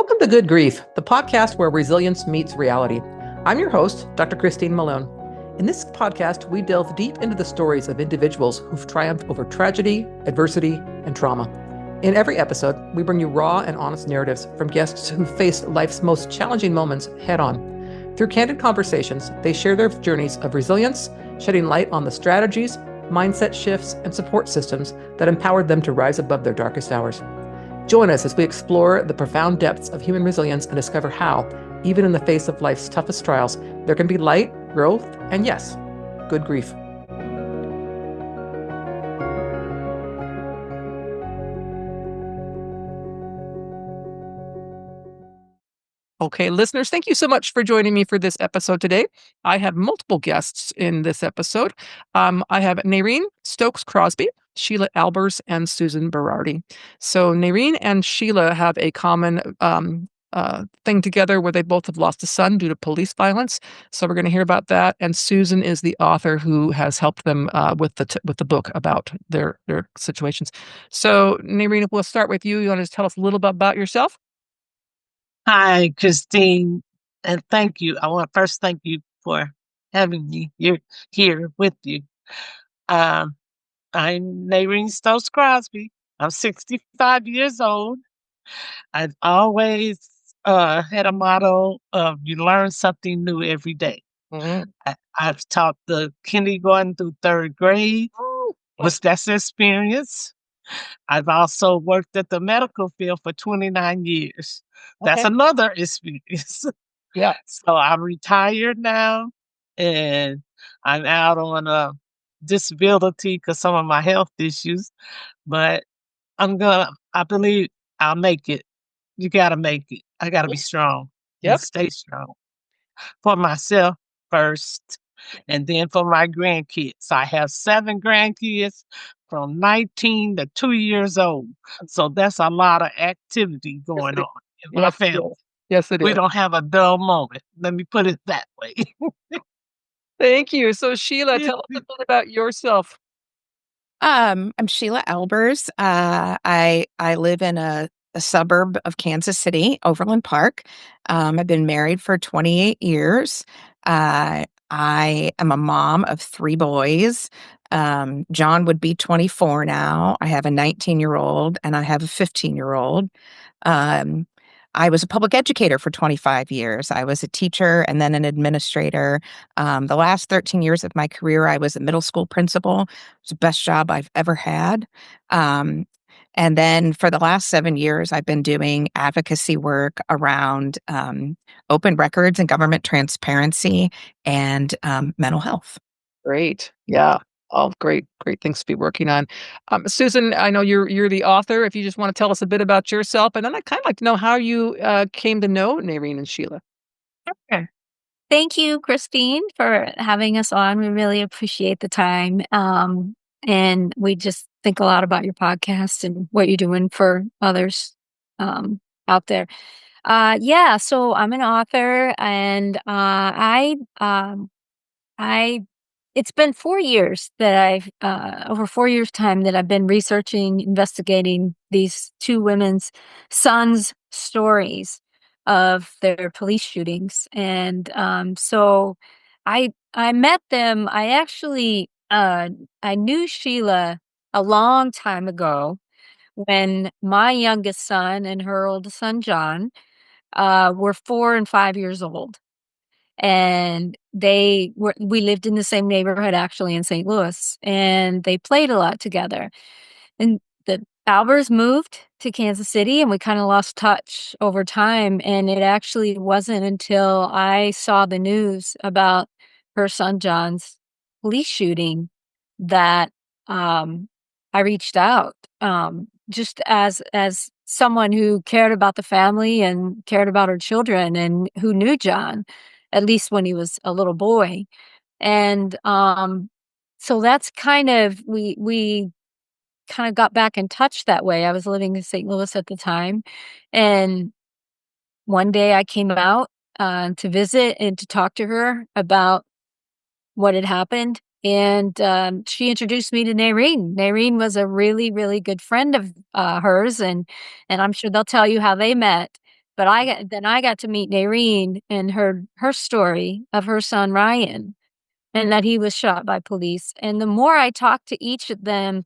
Welcome to Good Grief, the podcast where resilience meets reality. I'm your host, Dr. Christine Malone. In this podcast, we delve deep into the stories of individuals who've triumphed over tragedy, adversity, and trauma. In every episode, we bring you raw and honest narratives from guests who faced life's most challenging moments head on. Through candid conversations, they share their journeys of resilience, shedding light on the strategies, mindset shifts, and support systems that empowered them to rise above their darkest hours. Join us as we explore the profound depths of human resilience and discover how, even in the face of life's toughest trials, there can be light, growth, and yes, good grief. Okay, listeners, thank you so much for joining me for this episode today. I have multiple guests in this episode. I have Narene Stokes Crosby, Sheila Albers, and Susan Berardi. So Narene and Sheila have a common thing together where they both have lost a son due to police violence. So we're going to hear about that. And Susan is the author who has helped them with the book about their situations. So Narene, we'll start with you. You want to tell us a little bit about yourself? Hi, Christine, and thank you. I want to first thank you for having me here with you. I'm Narene Stokes Crosby. I'm 65 years old. I've always had a motto of you learn something new every day. Mm-hmm. I've taught the kindergarten through third grade. That's experience. I've also worked at the medical field for 29 years. That's Okay. another experience. Yeah. So I'm retired now, and I'm out on a disability because some of my health issues, but I believe I'll make it. You got to make it. I got to be strong and Yep. stay strong for myself first, and then for my grandkids. I have 7 grandkids from 19 to 2 years old. So that's a lot of activity going on in my family. Yes, it is. We don't have a dull moment. Let me put it that way. Thank you. So Sheila, tell us a bit about yourself. I'm Sheila Albers. I live in a suburb of Kansas City, Overland Park. I've been married for 28 years. I am a mom of 3 boys. John would be 24 now. I have a 19-year-old and I have a 15-year-old. I was a public educator for 25 years. I was a teacher and then an administrator. The last 13 years of my career, I was a middle school principal. It was the best job I've ever had. And then for the last 7 years, I've been doing advocacy work around open records and government transparency and mental health. Great. Yeah. All great things to be working on. Susan, I know you're the author. If you just want to tell us a bit about yourself, and then I'd kind of like to know how you came to know Narene and Sheila. Sure. Thank you, Christine, for having us on. We really appreciate the time. And we just think a lot about your podcast and what you're doing for others out there. So I'm an author, and it's been 4 years that over 4 years' time that I've been researching, investigating these 2 women's sons' stories of their police shootings. And so I met them. I actually I knew Sheila a long time ago when my youngest son and her oldest son John were 4 and 5 years old. And we lived in the same neighborhood actually in St. Louis, and they played a lot together. And the Albers moved to Kansas City, and we kind of lost touch over time. And it actually wasn't until I saw the news about her son John's police shooting that I reached out, just as someone who cared about the family and cared about her children and who knew John, at least when he was a little boy. And so that's kind of, we kind of got back in touch that way. I was living in St. Louis at the time. And one day I came out to visit and to talk to her about what had happened. And she introduced me to Narene. Narene was a really, really good friend of hers. And I'm sure they'll tell you how they met. But then I got to meet Narene and her story of her son Ryan, and that he was shot by police. And the more I talked to each of them,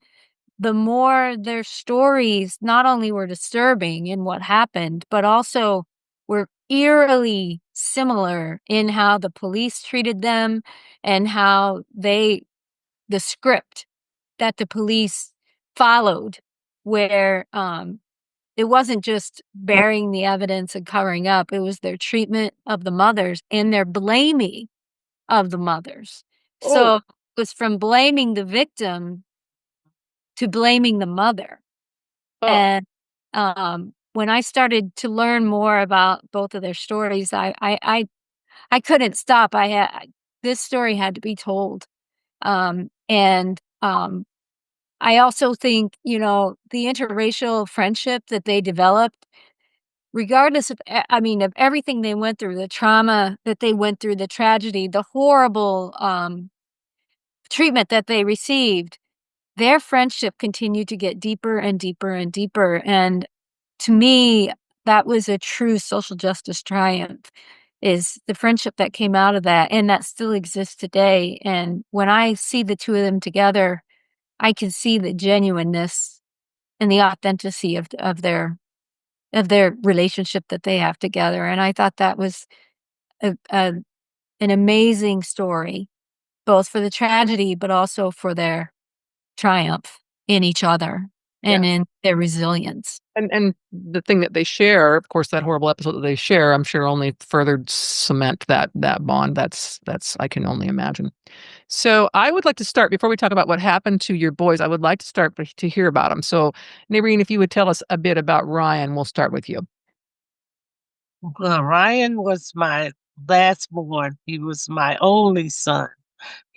the more their stories not only were disturbing in what happened, but also were eerily similar in how the police treated them and how the script that the police followed, where it wasn't just burying the evidence and covering up, it was their treatment of the mothers and their blaming of the mothers. So it was from blaming the victim to blaming the mother. And when I started to learn more about both of their stories, I couldn't stop. This story had to be told. I also think, the interracial friendship that they developed, regardless of, of everything they went through, the trauma that they went through, the tragedy, the horrible treatment that they received, their friendship continued to get deeper and deeper and deeper. And to me, that was a true social justice triumph, is the friendship that came out of that, and that still exists today. And when I see the two of them together, I can see the genuineness and the authenticity of their relationship that they have together. And I thought that was an amazing story, both for the tragedy, but also for their triumph in each other and in their resilience. And the thing that they share, of course, that horrible episode that they share, I'm sure only further cement that bond. That's I can only imagine. So I would like to start, before we talk about what happened to your boys, I would like to start to hear about them. So Narene, if you would tell us a bit about Ryan, we'll start with you. Well, Ryan was my last born. He was my only son.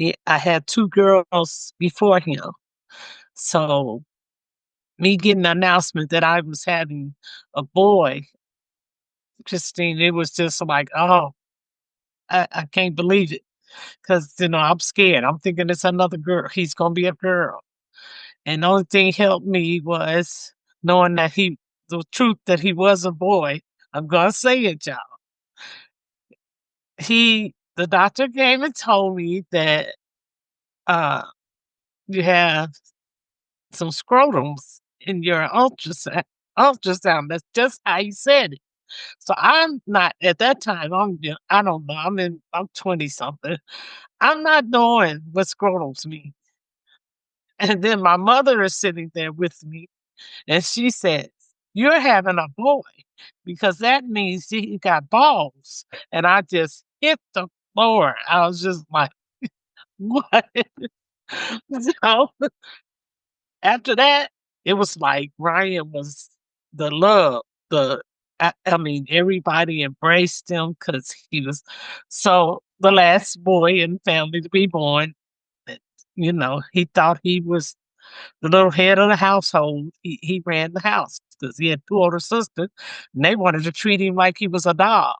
I had two girls before him. So me getting the announcement that I was having a boy, Christine, it was just like, oh, I can't believe it. Because, I'm scared. I'm thinking it's another girl. He's going to be a girl. And the only thing helped me was knowing that the truth that he was a boy. I'm going to say it, y'all. The doctor came and told me that you have some scrotums in your ultrasound. That's just how he said it. So I'm not, at that time, I don't know, I'm 20 something. I'm not knowing what scrotums mean. And then my mother is sitting there with me, and she says, "You're having a boy, because that means he got balls." And I just hit the floor. I was just like, what? So after that, it was like Ryan was the love. Everybody embraced him because he was the last boy in the family to be born. He thought he was the little head of the household. He ran the house because he had two older sisters, and they wanted to treat him like he was a doll.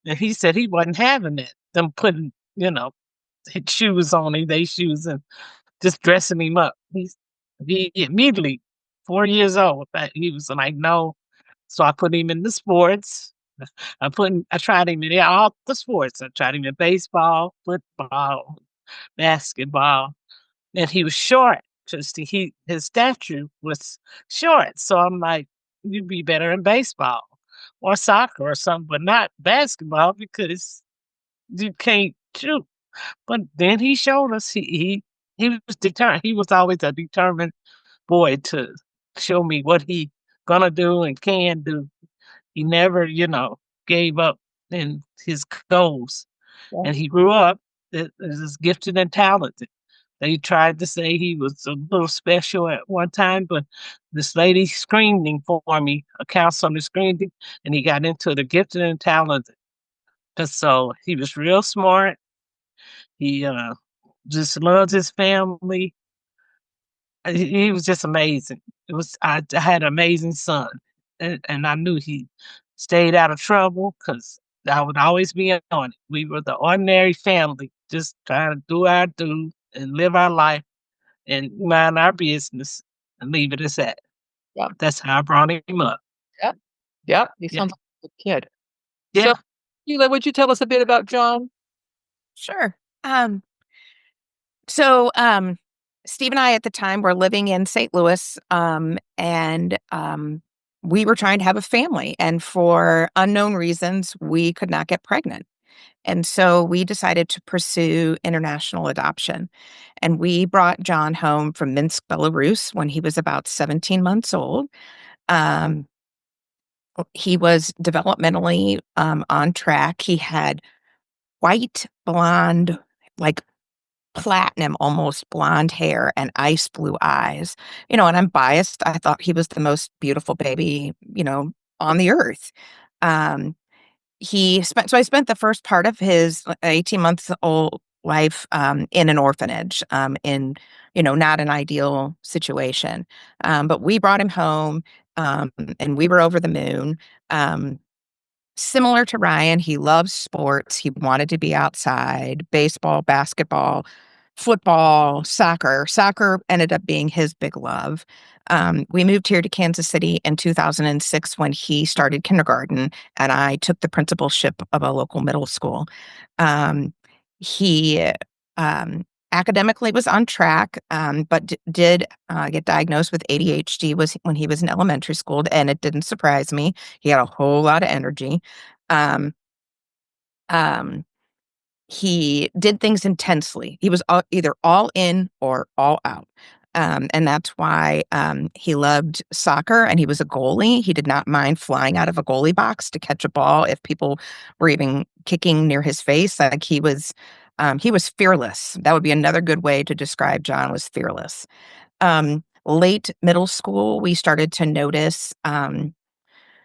And he said he wasn't having it. Them putting, his shoes on him, they shoes, and just dressing him up. He immediately, 4 years old, he was like, no. So I put him in the sports. I tried him in all the sports. I tried him in baseball, football, basketball, and he was short. Just his stature was short. So I'm like, you'd be better in baseball or soccer or something, but not basketball because you can't shoot. But then he showed us he was determined. He was always a determined boy to show me what he gonna do and can do. He never, gave up in his goals. Yeah. And he grew up as gifted and talented. They tried to say he was a little special at one time, but this lady screened him for me, a counselor screened him, and he got into the gifted and talented. And so he was real smart. He just loved his family. He was just amazing. I had an amazing son, and I knew he stayed out of trouble because I would always be on it. We were the ordinary family, just trying to do our due and live our life and mind our business and leave it as that. Yeah. That's how I brought him up. Yeah. Yeah. He sounds like a kid. Yeah. So, Sheila, would you tell us a bit about John? Sure. So Steve and I at the time were living in St. Louis, and we were trying to have a family. And for unknown reasons, we could not get pregnant. And so we decided to pursue international adoption. And we brought John home from Minsk, Belarus when he was about 17 months old. Um, he was developmentally on track. He had white, blonde, like platinum, almost blonde hair and ice blue eyes. And I'm biased. I thought he was the most beautiful baby, on the earth. Um, I spent the first part of his 18 months old life in an orphanage, in, not an ideal situation. But we brought him home, and we were over the moon. Um, Similar to Ryan, he loves sports. He wanted to be outside, baseball, basketball, football, soccer. Soccer ended up being his big love. We moved here to Kansas City in 2006 when he started kindergarten, and I took the principalship of a local middle school. He academically was on track, but did get diagnosed with ADHD when he was in elementary school, and it didn't surprise me. He had a whole lot of energy. Um, um, he did things intensely. He was either all in or all out. And that's why he loved soccer, and he was a goalie. He did not mind flying out of a goalie box to catch a ball if people were even kicking near his face. Like he was fearless. That would be another good way to describe John, was fearless. Late middle school, we started to notice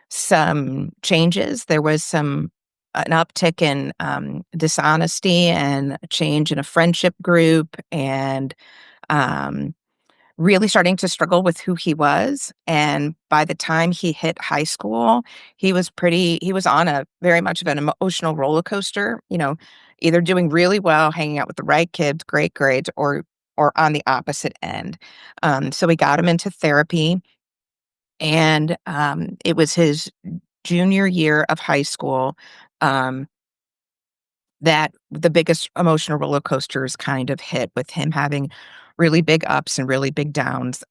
some changes. There was an uptick in dishonesty and a change in a friendship group, and um, really starting to struggle with who he was. And by the time he hit high school, he was on a very much of an emotional roller coaster, either doing really well, hanging out with the right kids, great grades, or on the opposite end. So we got him into therapy, and it was his junior year of high school that the biggest emotional roller coasters kind of hit, with him having really big ups and really big downs.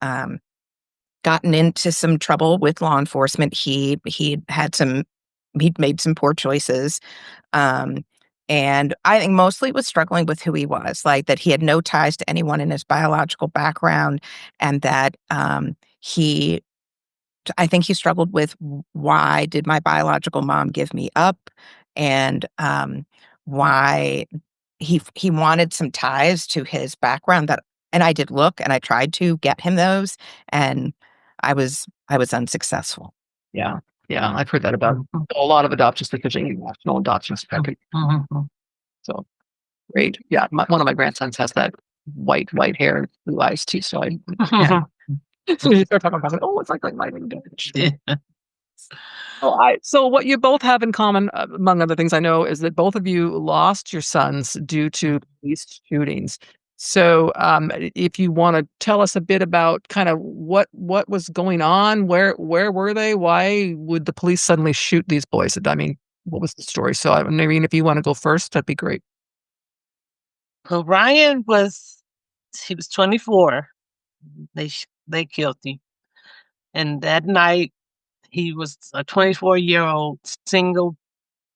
Gotten into some trouble with law enforcement. He'd made some poor choices. Um, and I think mostly was struggling with who he was, like that he had no ties to anyone in his biological background, and that I think he struggled with, why did my biological mom give me up, and why he wanted some ties to his background, and I did look, and I tried to get him those, and I was unsuccessful. Yeah. Yeah. I've heard that about a lot of adoptions, because international adoptions. So great. Yeah. One of my grandsons has that white hair and blue eyes too. So so you start talking about it, it's like lighting damage. Yeah. So what you both have in common, among other things I know, is that both of you lost your sons due to police shootings. So if you want to tell us a bit about kind of what was going on, where were they? Why would the police suddenly shoot these boys? I mean, what was the story? So Narene, if you want to go first, that'd be great. Well, he was 24. They killed him. And that night, he was a 24-year-old single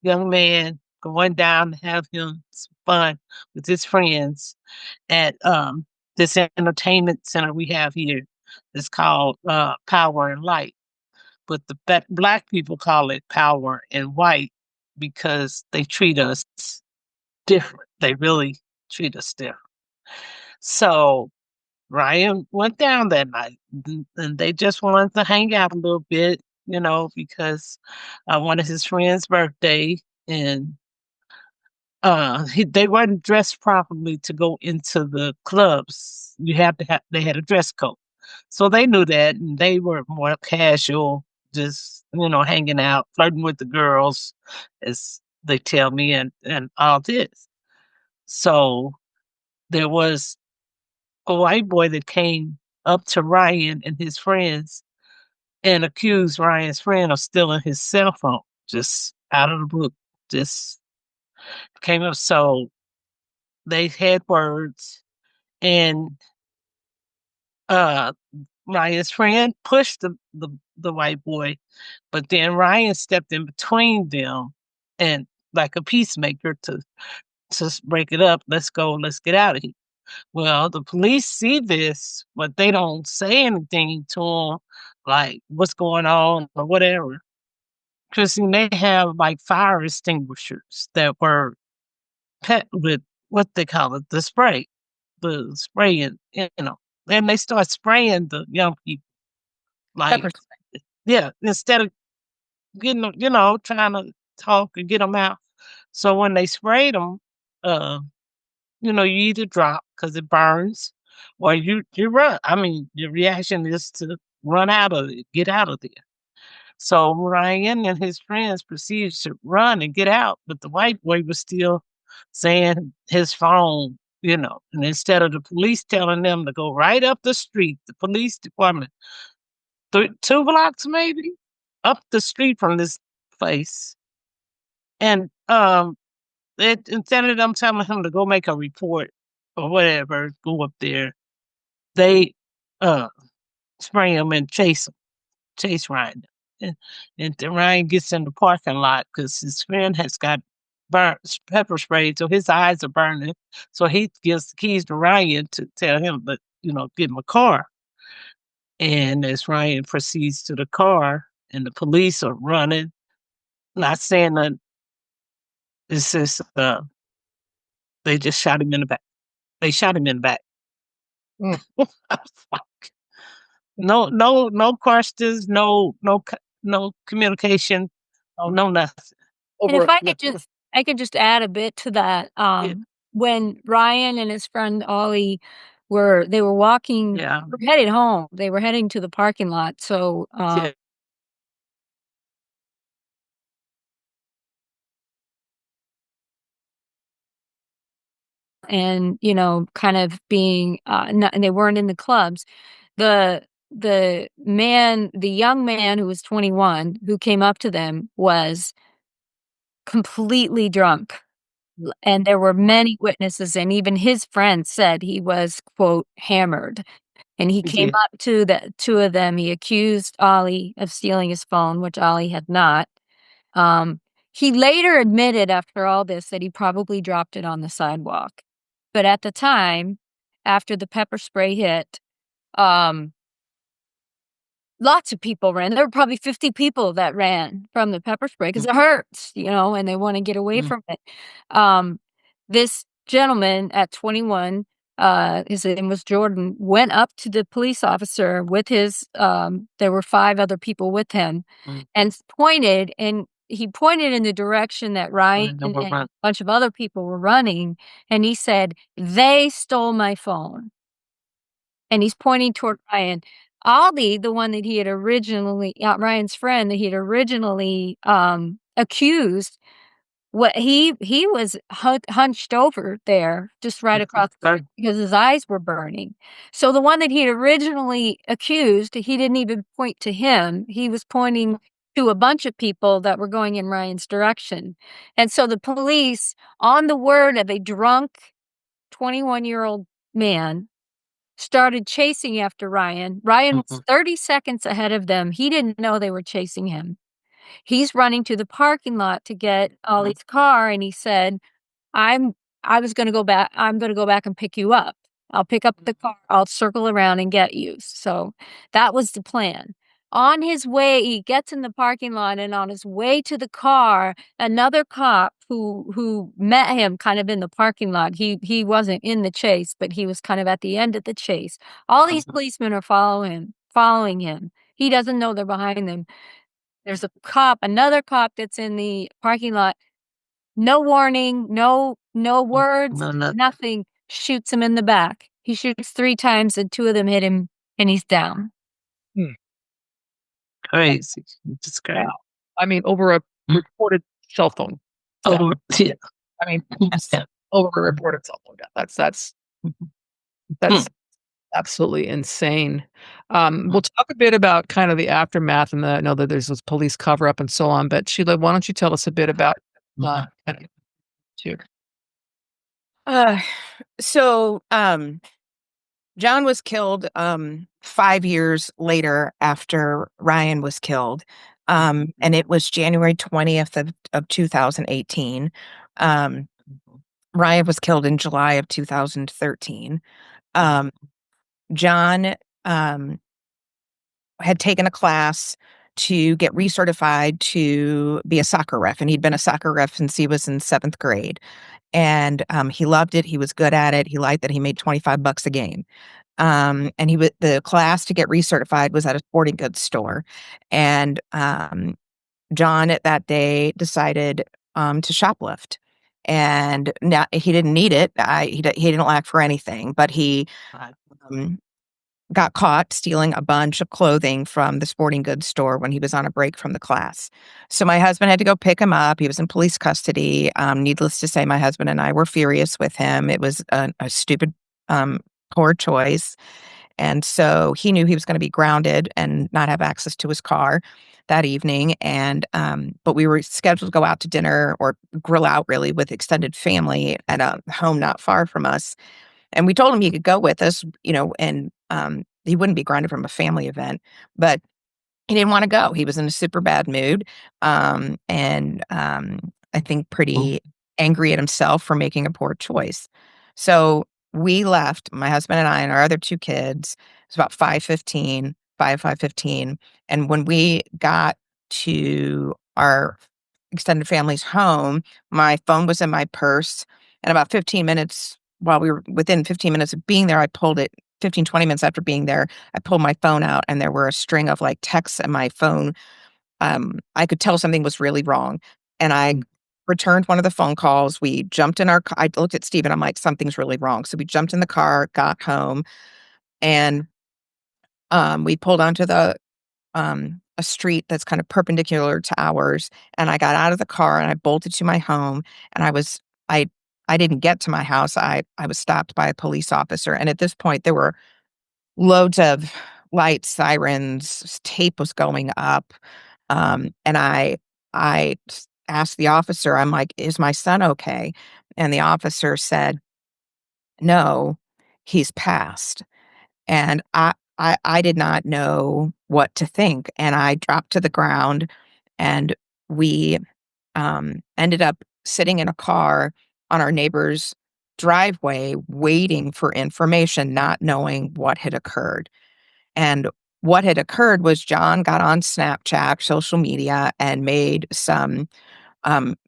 young man going down to have him some fun with his friends at this entertainment center we have here. It's called Power and Light. But the Black people call it Power and White because they treat us different. They really treat us different. So Ryan went down that night, and they just wanted to hang out a little bit, because one of his friends' birthday, and they weren't dressed properly to go into the clubs. They had a dress code, so they knew that, and they were more casual, just hanging out, flirting with the girls, as they tell me, and all this. So there was a white boy that came up to Ryan and his friends and accused Ryan's friend of stealing his cell phone. just out of the blue, just came up. So they had words, and Ryan's friend pushed the white boy, but then Ryan stepped in between them and like a peacemaker to break it up. Let's go. Let's get out of here. Well, the police see this, but they don't say anything to him, like what's going on or whatever. Because they have like fire extinguishers that were pet with what they call it, the spraying, and they start spraying the young people. Like, Pepper spray. yeah, instead of getting them, trying to talk and get them out. So when they sprayed them, you either drop because it burns, or you run. I mean, your reaction is to run out of it, get out of there. So Ryan and his friends proceeded to run and get out, but the white boy was still saying his phone, and instead of the police telling them to go right up the street, the police department, 2 blocks maybe, up the street from this place. And instead of them telling him to go make a report or whatever, go up there, they spray him and chase Ryan. And then Ryan gets in the parking lot because his friend has got pepper spray, so his eyes are burning. So he gives the keys to Ryan to tell him that, get him a car. And as Ryan proceeds to the car and the police are running, not saying that, it's just, they just shot him in the back. They shot him in the back. I was like, no questions, no communication, no nothing. And if I could just add a bit to that. When Ryan and his friend Ollie were walking, were headed home. They were heading to the parking lot. So and kind of being and they weren't in the clubs. The young man who was 21 who came up to them was completely drunk. And there were many witnesses, and even his friends said he was, quote, hammered. And he came up to the 2 of them. He accused Ollie of stealing his phone, which Ollie had not. He later admitted after all this that he probably dropped it on the sidewalk. But at the time, after the pepper spray hit, lots of people ran. There were probably 50 people that ran from the pepper spray because it hurts, and they want to get away from it. This gentleman at 21, his name was Jordan, went up to the police officer with his, there were 5 other people with him, and pointed in the direction that Ryan and a bunch of other people were running, and he said, "They stole my phone." And he's pointing toward Ryan. Ollie, the one that he had originally, Ryan's friend that he had originally accused, what he was hunched over there, just right across the street because his eyes were burning. So the one that he had originally accused, he didn't even point to him. He was pointing to a bunch of people that were going in Ryan's direction. And so the police, on the word of a drunk 21-year-old man, started chasing after Ryan. Ryan was 30 seconds ahead of them. He didn't know they were chasing him. He's running to the parking lot to get Ollie's car, and he said, I'm going to go back and pick you up. I'll pick up the car. I'll circle around and get you. So that was the plan. On his way, he gets in the parking lot, and on his way to the car, another cop who met him kind of in the parking lot. He wasn't in the chase, but he was kind of at the end of the chase. All these policemen are following him. He doesn't know they're behind him. There's another cop that's in the parking lot. No warning, no words, nothing. Shoots him in the back. He shoots 3 times, and 2 of them hit him, and he's down. Crazy. Just crazy. Wow. I mean, over a reported cell phone. Oh, yeah. I mean, over a reported cell phone. That's absolutely insane. We'll talk a bit about kind of the aftermath and I know that there's this police cover up and so on, but Sheila, why don't you tell us a bit about kind of too? Uh, so, John was killed 5 years later after Ryan was killed. And it was January 20th of 2018. Um, Ryan was killed in July of 2013. Um, John had taken a class to get recertified to be a soccer ref, and he'd been a soccer ref since he was in 7th grade. And he loved it. He was good at it. He liked that he made $25 a game. And the class to get recertified was at a sporting goods store. And John at that day decided to shoplift. And now he didn't need it. He didn't lack for anything, but he um, got caught stealing a bunch of clothing from the sporting goods store when he was on a break from the class. So my husband had to go pick him up. He was in police custody. Needless to say, my husband and I were furious with him. It was a stupid, poor choice. And so he knew he was going to be grounded and not have access to his car that evening. And but we were scheduled to go out to dinner or grill out really with extended family at a home not far from us. And we told him he could go with us, and he wouldn't be grounded from a family event, but he didn't want to go. He was in a super bad mood, and I think pretty angry at himself for making a poor choice. So we left, my husband and I and our other 2 kids. It was about 5:15, and when we got to our extended family's home, my phone was in my purse, and about 15 minutes while we were within 15 minutes of being there, I pulled it 15, 20 minutes after being there, I pulled my phone out, and there were a string of, like, texts in my phone. I could tell something was really wrong, and I returned one of the phone calls. We jumped in our ca I looked at Steve, and I'm like, "Something's really wrong." So we jumped in the car, got home, and, we pulled onto a street that's kind of perpendicular to ours, and I got out of the car, and I bolted to my home, and I I didn't get to my house. I was stopped by a police officer, and at this point, there were loads of lights, sirens, tape was going up, and I asked the officer, I'm like, "Is my son okay?" And the officer said, "No, he's passed." And I did not know what to think, and I dropped to the ground, and we, ended up sitting in a car on our neighbor's driveway waiting for information, not knowing what had occurred. And what had occurred was John got on Snapchat, social media, and made some,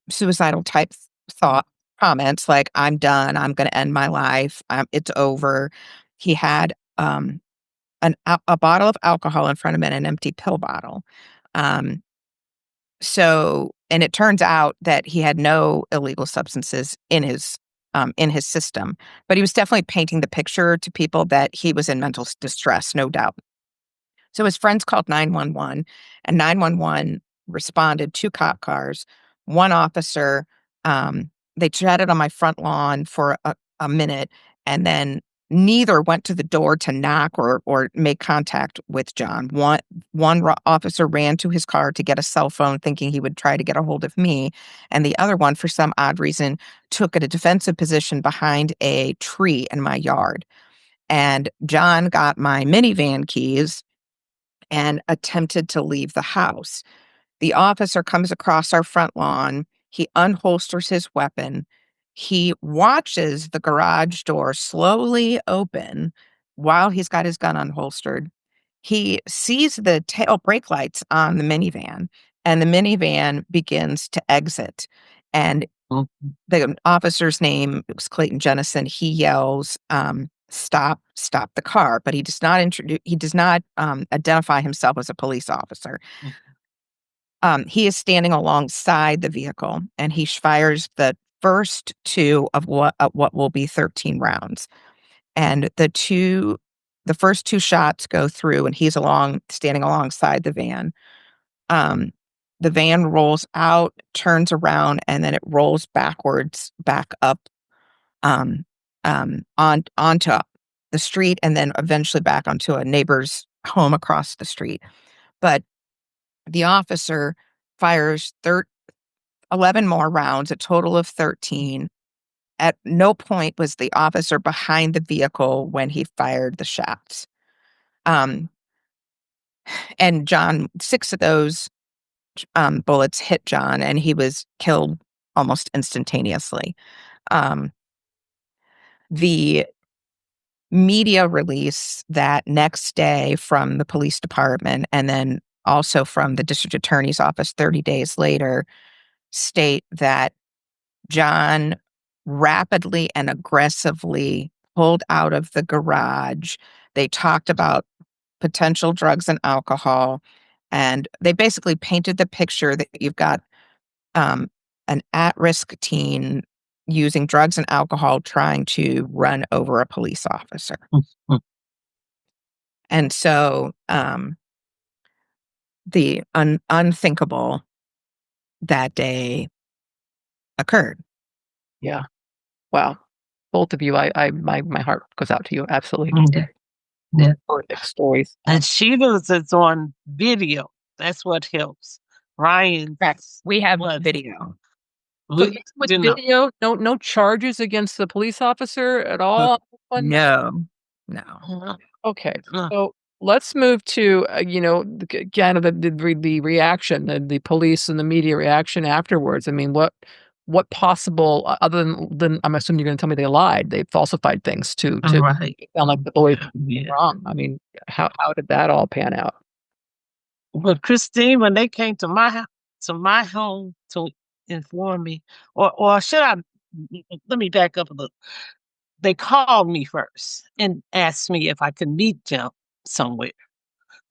suicidal type thought comments like, "I'm done. I'm gonna end my life. It's over." He had, a bottle of alcohol in front of him and an empty pill bottle. Um, and it turns out that he had no illegal substances in his system, but he was definitely painting the picture to people that he was in mental distress, no doubt. So his friends called 911, and 911 responded, 2 cop cars, 1 officer. They chatted on my front lawn for a minute, and then neither went to the door to knock or make contact with John. One officer ran to his car to get a cell phone, thinking he would try to get a hold of me, and the other one, for some odd reason, took a defensive position behind a tree in my yard. And John got my minivan keys and attempted to leave the house. The officer comes across our front lawn. He unholsters his weapon. He watches the garage door slowly open while he's got his gun unholstered. He sees the tail brake lights on the minivan, and the minivan begins to exit. And the officer's name, it was Clayton Jennison, he yells, stop the car, but he does not identify himself as a police officer. He is standing alongside the vehicle, and he fires the first 2 of what will be 13 rounds. And the first 2 shots go through, and he's standing alongside the van. Um, the van rolls out, turns around, and then it rolls backwards back up, onto the street and then eventually back onto a neighbor's home across the street. But the officer fires 11 more rounds, a total of 13. At no point was the officer behind the vehicle when he fired the shots. And John, 6 of those bullets hit John, and he was killed almost instantaneously. The media release that next day from the police department and then also from the district attorney's office 30 days later state that John rapidly and aggressively pulled out of the garage. They talked about potential drugs and alcohol, and they basically painted the picture that you've got an at-risk teen using drugs and alcohol trying to run over a police officer. And so the unthinkable that day occurred. Yeah. Wow. Both of you, my heart goes out to you. Absolutely. Yeah. Horrific stories. And Sheila's is on video. That's what helps. Ryan. We have video. So with video, no charges against the police officer at all? No. Okay. So let's move to, again, the reaction, the police and the media reaction afterwards. I mean, what possible, other than I'm assuming you're going to tell me they lied, they falsified things to sound like the boys were wrong. I mean, how did that all pan out? Well, Christine, when they came to my home to inform me, or should I, let me back up a little. They called me first and asked me if I could meet them somewhere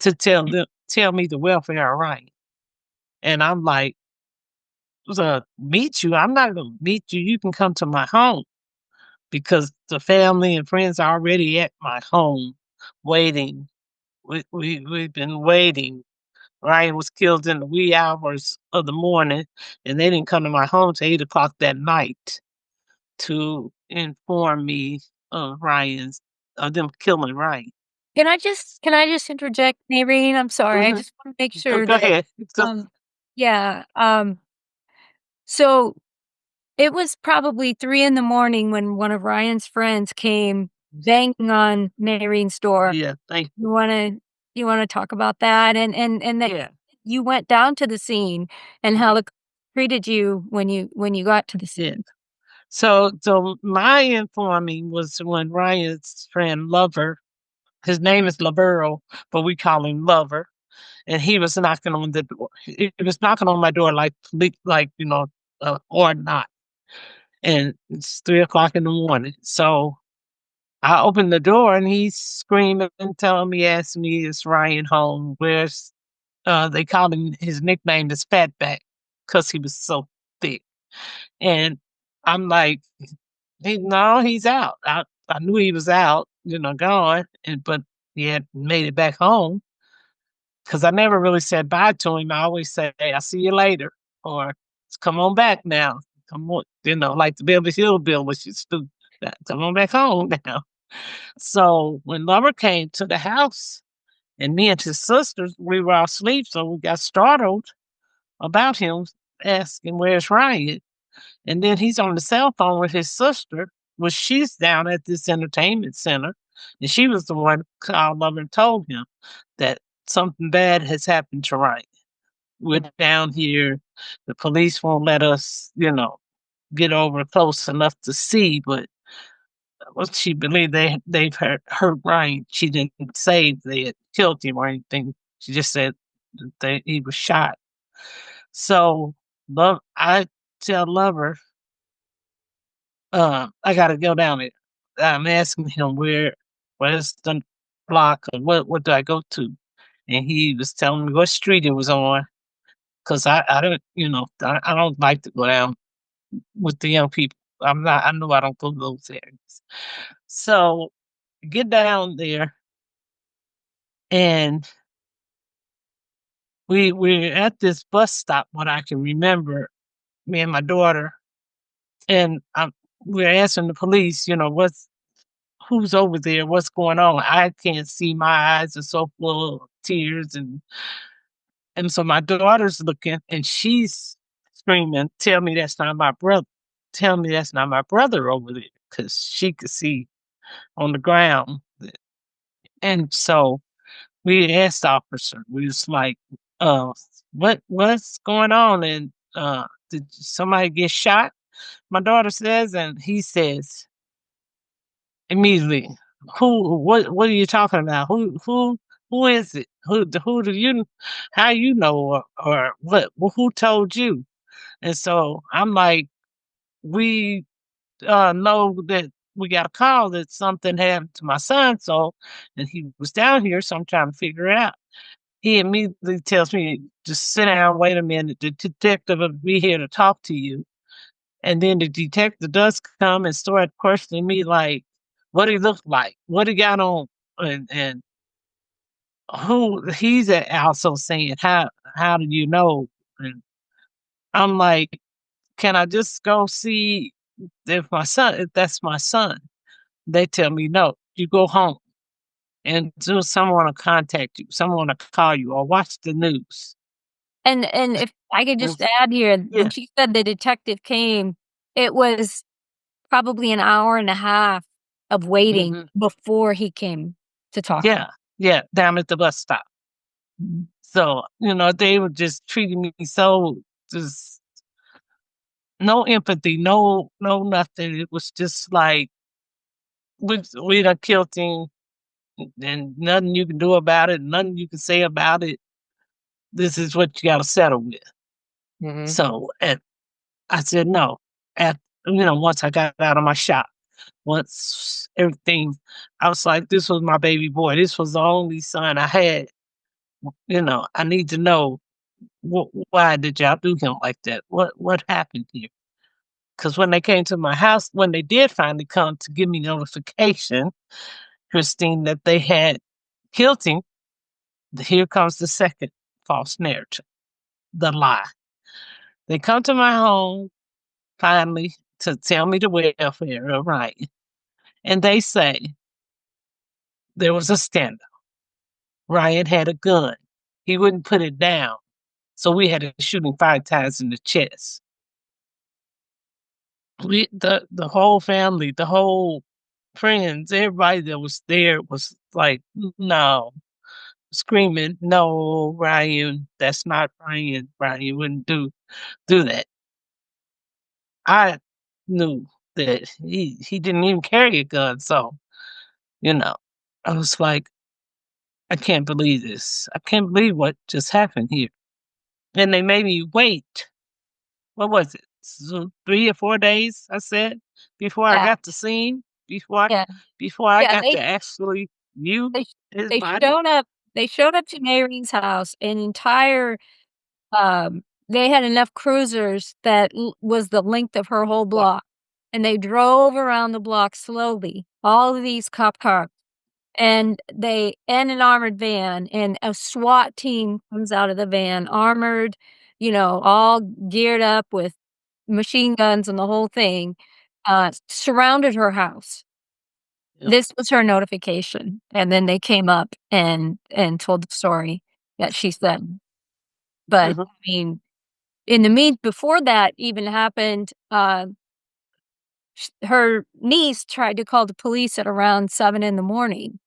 to tell me the welfare of Ryan. And I'm like, meet you? I'm not going to meet you. You can come to my home, because the family and friends are already at my home waiting. We've been waiting. Ryan was killed in the wee hours of the morning, and they didn't come to my home till 8 o'clock that night to inform me of them killing Ryan. Can I just interject, Narene? I'm sorry. I just want to make sure. Go ahead. So it was probably 3 a.m. when one of Ryan's friends came banging on Narene's door. Yeah, thank you. You want to talk about that, and that you went down to the scene and how they treated you when you got to the scene. So my informing was when Ryan's friend Lover, his name is Labero, but we call him Lover, and he was knocking on the door. He was knocking on my door or not. And it's 3 o'clock in the morning. So I opened the door and he's screaming and asking me, is Ryan home? Where's, they called him, his nickname is Fatback, because he was so thick. And I'm like, he's out. I knew he was out, gone, but he had made it back home, because I never really said bye to him. I always say, hey, I'll see you later, or come on back now. Come on, like the Beverly Hills Bill, which is come on back home now. So when Lover came to the house, and me and his sisters, we were all asleep, so we got startled about him, asking, where's Ryan? And then he's on the cell phone with his sister, well, she's down at this entertainment center, and she was the one who called Lover and told him that something bad has happened to Ryan. We're down here. The police won't let us, get over close enough to see, but she believed they've hurt Ryan. She didn't say they had killed him or anything. She just said that he was shot. So I tell Lover, I got to go down there. I'm asking him where's the block, or what do I go to? And he was telling me what street it was on, because I don't, I don't like to go down with the young people. I know I don't go to those areas. So get down there, and we're at this bus stop, what I can remember, me and my daughter, and we're asking the police, who's over there? What's going on? I can't see. My eyes are so full of tears. And so my daughter's looking and she's screaming, tell me that's not my brother. Tell me that's not my brother over there. Because she could see on the ground. And so we asked the officer, we was like, what's going on? And did somebody get shot? My daughter says, and he says immediately, what are you talking about? Who is it? Who do you, how you know, or what? Well, who told you? And so I'm like, we know that we got a call that something happened to my son. So, and he was down here, so I'm trying to figure it out. He immediately tells me, just sit down, wait a minute. The detective will be here to talk to you. And then the detective does come and start questioning me like, what he looked like, what he got on, and who he's also saying, how do you know? And I'm like, can I just go see if that's my son? They tell me, no, you go home until someone will contact you, someone will call you or watch the news. And if I could just add here, Yeah. when she said the detective came, it was probably an hour and a half of waiting before he came to talk. Yeah, down at the bus stop. So, they were just treating me so just no empathy, no nothing. It was just like we done killed him and nothing you can do about it, nothing you can say about it. This is what you gotta settle with. So, and I said no. Once I got out of my shop, once everything, I was like, this was my baby boy. This was the only son I had. I need to know why did y'all do him like that? What happened here? Because when they came to my house, when they did finally come to give me notification, Christine, that they had killed him, here comes the second false narrative, the lie. They come to my home finally to tell me the welfare of Ryan. And they say there was a standoff. Ryan had a gun. He wouldn't put it down. So we had to shoot him 5 times in the chest. The whole family, the whole friends, everybody that was there was like, no, screaming, no, Ryan, that's not Ryan. Ryan wouldn't do that. I knew that he didn't even carry a gun. So, I was like, I can't believe this. I can't believe what just happened here. And they made me wait. What was it? 3 or 4 days, I said, before I got to see him, before I got to actually view his body. They showed up to Narene's house, an entire they had enough cruisers that was the length of her whole block. And they drove around the block slowly, all of these cop cars. And an armored van, and a SWAT team comes out of the van, armored, all geared up with machine guns and the whole thing, surrounded her house. Yep. This was her notification. And then they came up and told the story that she said. But, I mean, before that even happened, her niece tried to call the police at around 7 a.m.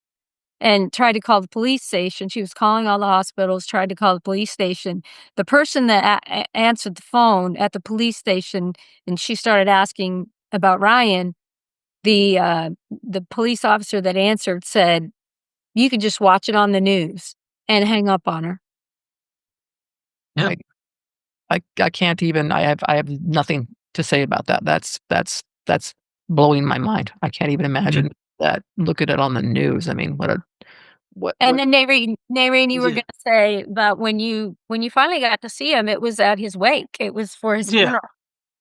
and tried to call the police station. She was calling all the hospitals, tried to call the police station. The person that answered the phone at the police station, and she started asking about Ryan, the police officer that answered said, you could just watch it on the news, and hang up on her. Yeah. I can't even, I have nothing to say about that. That's blowing my mind. I can't even imagine that. Look at it on the news. I mean, And then Narene, you were going to say that when you finally got to see him, it was at his wake. It was for his funeral.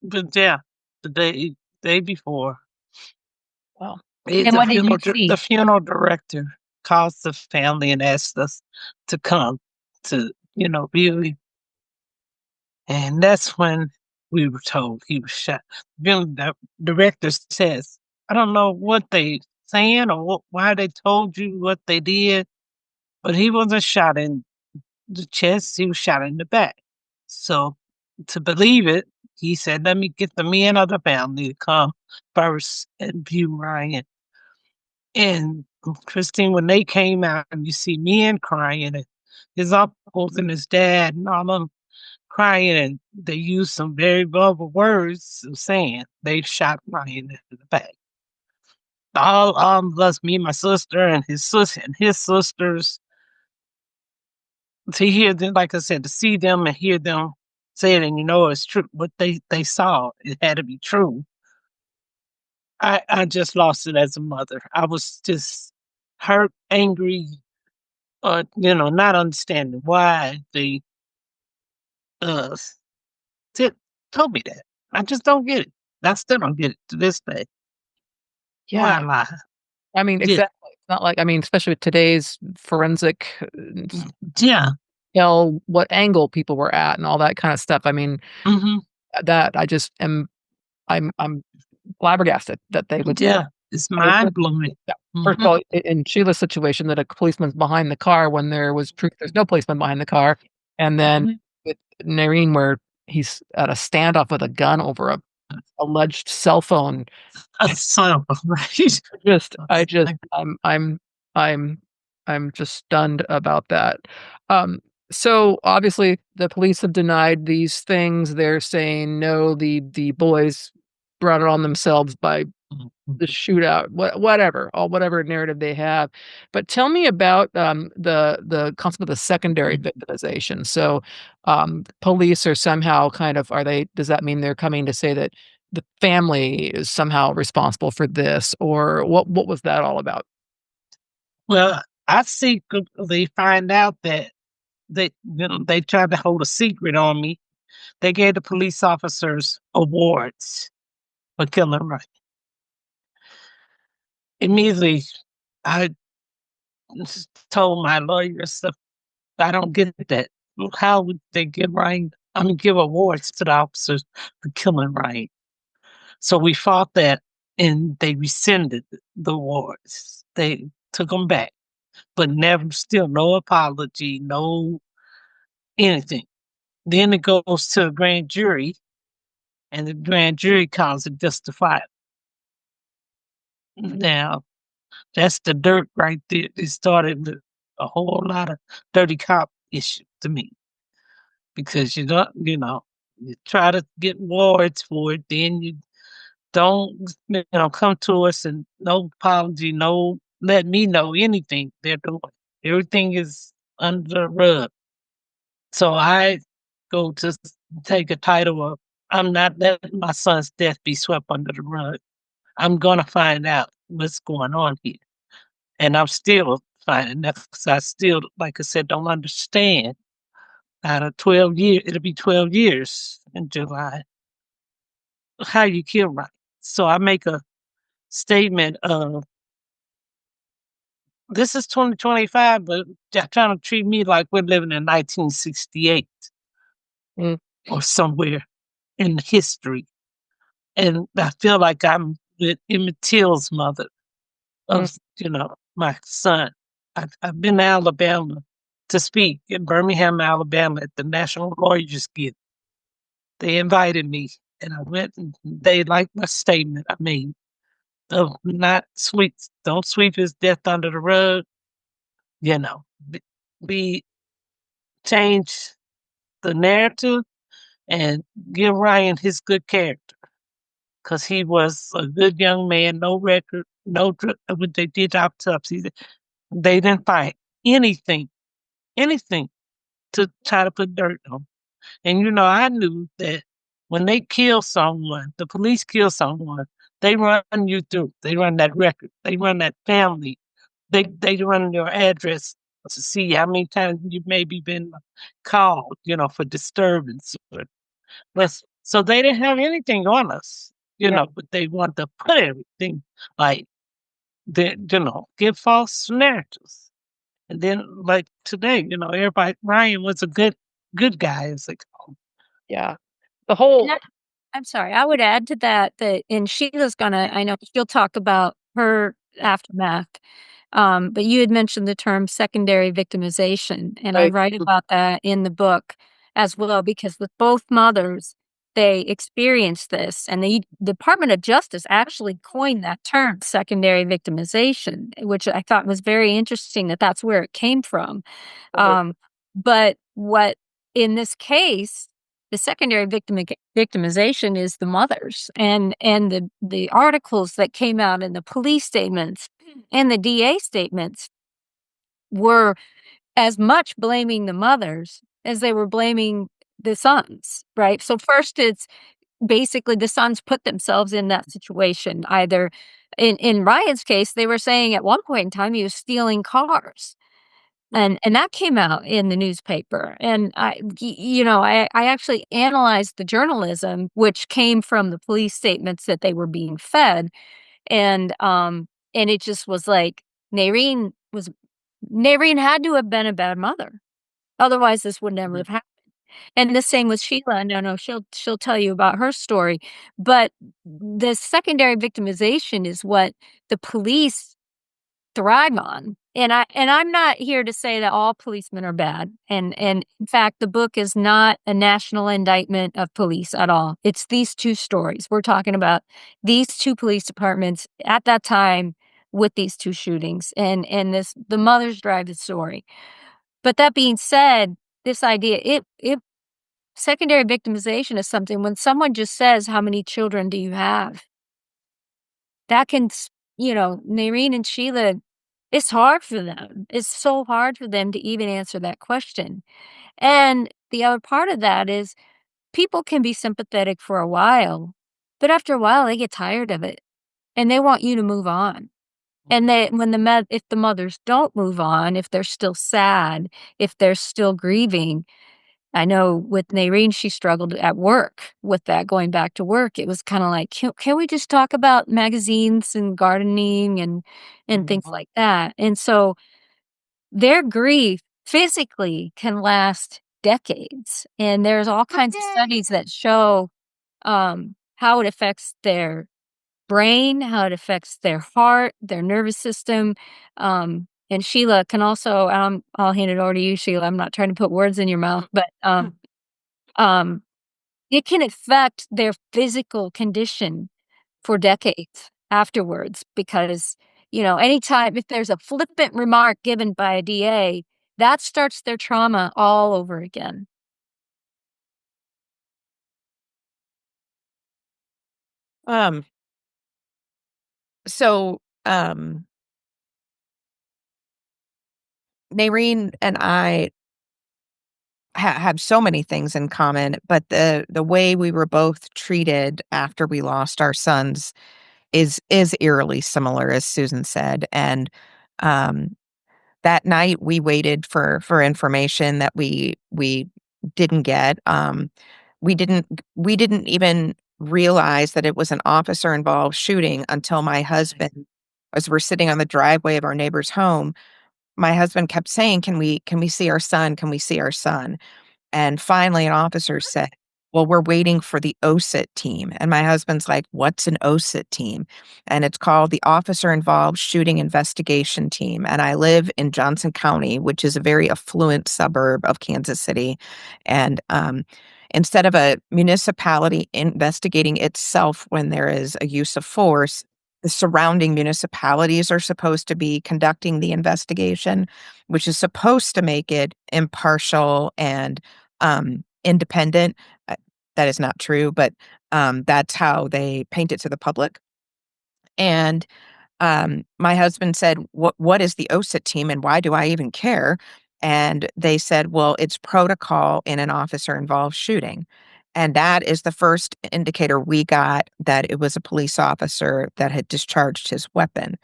But the day before. Wow. And what did you see? The funeral director calls the family and asks us to come to, view him. And that's when we were told he was shot. The director says, I don't know what they saying or why they told you what they did, but he wasn't shot in the chest, he was shot in the back. So to believe it, he said, let me get the men of the family to come first and view Ryan. And Christine, when they came out and you see men crying and his uncles and his dad and all of them crying, and they used some very vulgar words of saying they shot Ryan in the back. All of us, me, my sister, and his sisters, to hear them, like I said, to see them and hear them say it, and it's true. What they saw, it had to be true. I just lost it as a mother. I was just hurt, angry, not understanding why they uh told me that. I just don't get it. I still don't get it to this day. Yeah. Why lie? I mean, Yeah. exactly. It's not like, especially with today's forensic, Yeah. tell what angle people were at and all that kind of stuff. Mm-hmm. That I just I'm flabbergasted that they would. Yeah. It's mind blowing. First of all, in Sheila's situation, that a policeman's behind the car when there was proof there's no policeman behind the car, and then with Narene, where he's at a standoff with a gun over a alleged cell phone. So right. I'm just stunned about that. So obviously the police have denied these things. They're saying no, the boys brought it on themselves by the shootout, whatever narrative they have. But tell me about the concept of the secondary victimization. So police are somehow does that mean they're coming to say that the family is somehow responsible for this, or what was that all about? Well, I secretly find out that they tried to hold a secret on me. They gave the police officers awards for killing Ryan. Immediately, I told my lawyers, I don't get that. How would they give awards to the officers for killing Ryan? So we fought that, and they rescinded the awards. They took them back, but still no apology, no anything. Then it goes to a grand jury, and the grand jury calls it justifiable. Now, that's the dirt right there. It started with a whole lot of dirty cop issues to me, because you try to get awards for it, then you don't, come to us and no apology, no let me know anything they're doing. Everything is under the rug. So I go to take a title of, I'm not letting my son's death be swept under the rug. I'm going to find out what's going on here. And I'm still finding that, because I still, like I said, don't understand. Out of 12 years, it'll be 12 years in July, how you kill Ryan. So I make a statement of, this is 2025, but they're trying to treat me like we're living in 1968 or somewhere in history. And I feel like I'm with Emmett Till's mother of, my son. I've been to Alabama to speak in Birmingham, Alabama at the National Lawyers Guild. They invited me, and I went, and they liked my statement I made of don't sweep his death under the rug. Be change the narrative and give Ryan his good character, because he was a good young man, no record, no drug. When they did autopsy, they didn't find anything to try to put dirt on. And I knew that when they kill someone, the police kill someone, they run you through. They run that record. They run that family. They run your address to see how many times you've maybe been called, for disturbance. So they didn't have anything on us, but they want to put everything like, give false narratives. And then, like today, everybody, Ryan was a good guy. It's like, yeah, the whole. I'm sorry. I would add to that, and Sheila's I know she'll talk about her aftermath. But you had mentioned the term secondary victimization, and I Right. write about that in the book as well, because with both mothers, they experienced this, and the Department of Justice actually coined that term, secondary victimization, which I thought was very interesting that that's where it came from. Right. But what in this case, the secondary victimization is the mothers, and the articles that came out and the police statements and the DA statements were as much blaming the mothers as they were blaming the sons, right? So first it's basically the sons put themselves in that situation. Either in Ryan's case, they were saying at one point in time he was stealing cars. And that came out in the newspaper. And I actually analyzed the journalism, which came from the police statements that they were being fed. And it just was like Narene had to have been a bad mother. Otherwise this would never have happened. And the same with Sheila. And I know she'll tell you about her story. But the secondary victimization is what the police thrive on. And I'm not here to say that all policemen are bad. And in fact, the book is not a national indictment of police at all. It's these two stories. We're talking about these two police departments at that time with these two shootings, and the mothers drive the story. But that being said, this idea, it secondary victimization is something when someone just says, "How many children do you have?" That can, Narene and Sheila, it's hard for them. It's so hard for them to even answer that question. And the other part of that is people can be sympathetic for a while, but after a while they get tired of it and they want you to move on. And if the mothers don't move on, if they're still sad, if they're still grieving, I know with Narene, she struggled at work with that, going back to work. It was kind of like, can we just talk about magazines and gardening and things like that? And so their grief physically can last decades. And there's all kinds of studies that show how it affects their brain, how it affects their heart, their nervous system. And Sheila can also, I'll hand it over to you, Sheila. I'm not trying to put words in your mouth, but it can affect their physical condition for decades afterwards because, anytime if there's a flippant remark given by a DA, that starts their trauma all over again. So, Narene and I have so many things in common, but the way we were both treated after we lost our sons is eerily similar, as Susan said. And that night we waited for information that we didn't get. We didn't even realize that it was an officer involved shooting until my husband, as we're sitting on the driveway of our neighbor's home, my husband kept saying, can we see our son? Can we see our son?" And finally, an officer said, "Well, we're waiting for the OSIT team." And my husband's like, "What's an OSIT team?" And it's called the Officer Involved Shooting Investigation Team. And I live in Johnson County, which is a very affluent suburb of Kansas City. And instead of a municipality investigating itself when there is a use of force, the surrounding municipalities are supposed to be conducting the investigation, which is supposed to make it impartial and independent. That is not true, but that's how they paint it to the public. And my husband said, what is the OSIT team and why do I even care? And they said, well, it's protocol in an officer-involved shooting. And that is the first indicator we got that it was a police officer that had discharged his weapon.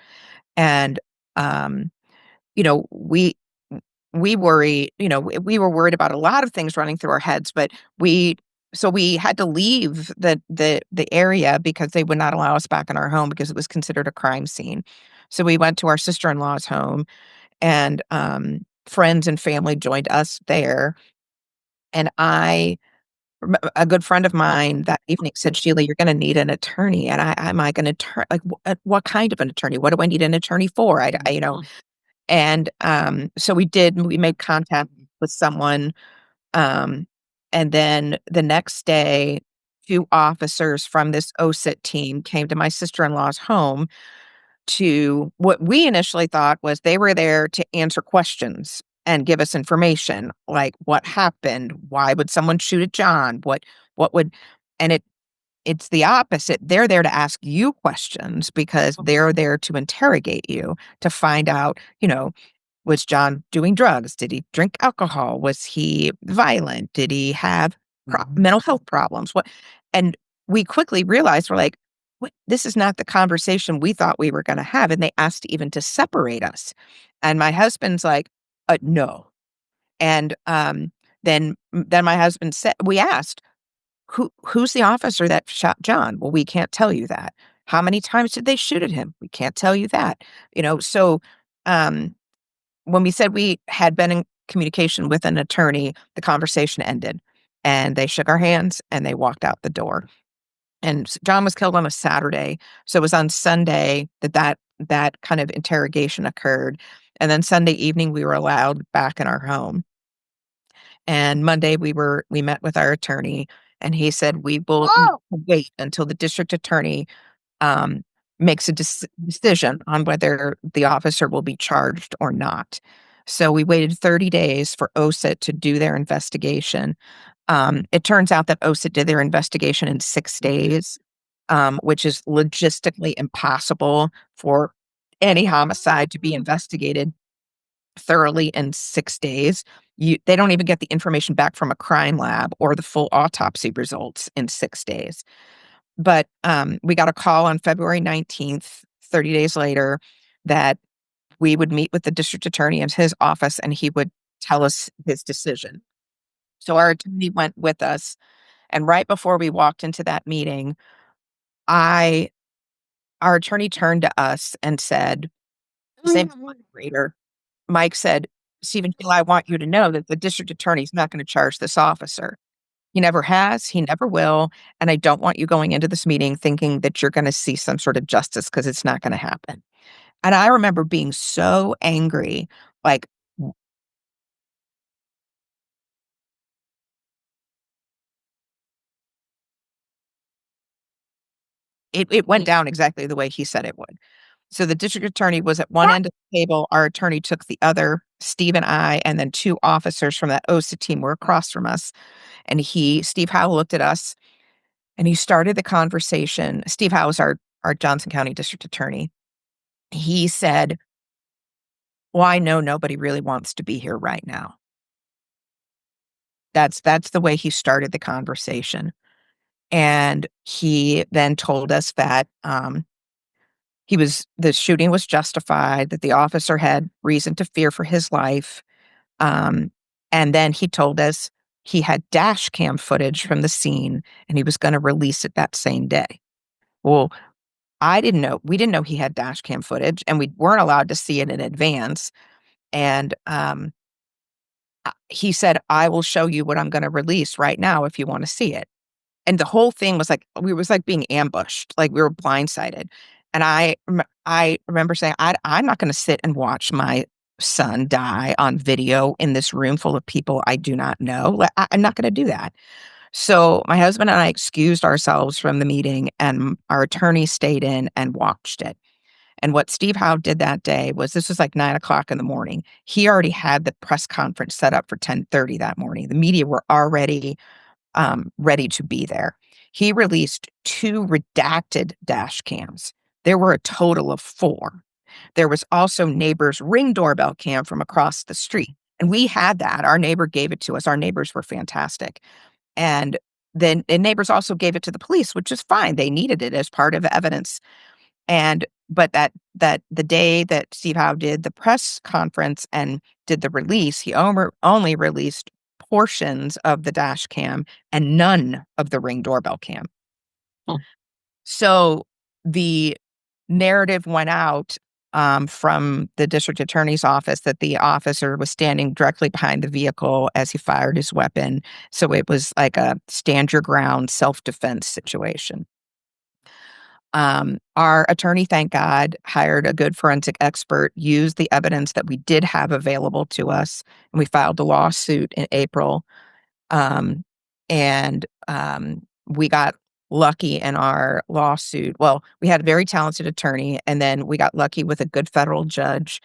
And, you know, we worry, we were worried about a lot of things running through our heads, but so we had to leave the area because they would not allow us back in our home because it was considered a crime scene. So we went to our sister-in-law's home, and friends and family joined us there. And I a good friend of mine that evening said, Sheila, you're going to need an attorney. And am I going to turn, like, what kind of an attorney? What do I need an attorney for? And so we made contact with someone. And then the next day, 2 officers from this OSIT team came to my sister-in-law's home to what we initially thought was they were there to answer questions and give us information, like what happened, why would someone shoot at John, what would, and it's the opposite. They're there to ask you questions because they're there to interrogate you to find out, was John doing drugs? Did he drink alcohol? Was he violent? Did he have mental health problems? What? And we quickly realized we're like, this is not the conversation we thought we were going to have. And they asked even to separate us. And my husband's like, no. And then my husband said, we asked, who's the officer that shot John? Well, we can't tell you that. How many times did they shoot at him? We can't tell you that. So when we said we had been in communication with an attorney, the conversation ended and they shook our hands and they walked out the door. And John was killed on a Saturday. So it was on Sunday that kind of interrogation occurred. And then Sunday evening, we were allowed back in our home. And Monday we met with our attorney and he said, we will wait until the district attorney makes a decision on whether the officer will be charged or not. So we waited 30 days for OSIT to do their investigation. It turns out that OSIT did their investigation in 6 days, which is logistically impossible for any homicide to be investigated thoroughly in 6 days. They don't even get the information back from a crime lab or the full autopsy results in 6 days. But we got a call on February 19th, 30 days later, that we would meet with the district attorney in his office and he would tell us his decision. So our attorney went with us. And right before we walked into that meeting, our attorney turned to us and said, same moderator, Mike said, Stephen, I want you to know that the district attorney is not going to charge this officer. He never has, he never will, and I don't want you going into this meeting thinking that you're going to see some sort of justice because it's not going to happen. And I remember being so angry, like, it went down exactly the way he said it would. So the district attorney was at one end of the table. Our attorney took the other. Steve and I, and then 2 officers from that OSA team were across from us. And Steve Howe looked at us and he started the conversation. Steve Howe is our Johnson County district attorney. He said, well, I know nobody really wants to be here right now. That's the way he started the conversation. And he then told us that the shooting was justified, that the officer had reason to fear for his life. And then he told us he had dash cam footage from the scene and he was going to release it that same day. Well, we didn't know he had dash cam footage and we weren't allowed to see it in advance. And he said, I will show you what I'm going to release right now if you want to see it. And the whole thing was like, being ambushed, like we were blindsided. And I remember saying, I'm not going to sit and watch my son die on video in this room full of people I do not know. I'm not going to do that. So my husband and I excused ourselves from the meeting and our attorney stayed in and watched it. And what Steve Howe did that day this was like 9:00 in the morning. He already had the press conference set up for 10:30 that morning. The media were already ready to be there. He released 2 redacted dash cams. There were a total of 4. There was also neighbor's Ring doorbell cam from across the street. And we had that. Our neighbor gave it to us. Our neighbors were fantastic. And then neighbors also gave it to the police, which is fine. They needed it as part of evidence. But that the day that Steve Howe did the press conference and did the release, he only released portions of the dash cam and none of the Ring doorbell cam. So the narrative went out from the district attorney's office that the officer was standing directly behind the vehicle as he fired his weapon. So it was like a stand your ground self-defense situation. Our attorney, thank God, hired a good forensic expert, used the evidence that we did have available to us, and we filed a lawsuit in April. And we got lucky in our lawsuit. Well, we had a very talented attorney, and then we got lucky with a good federal judge,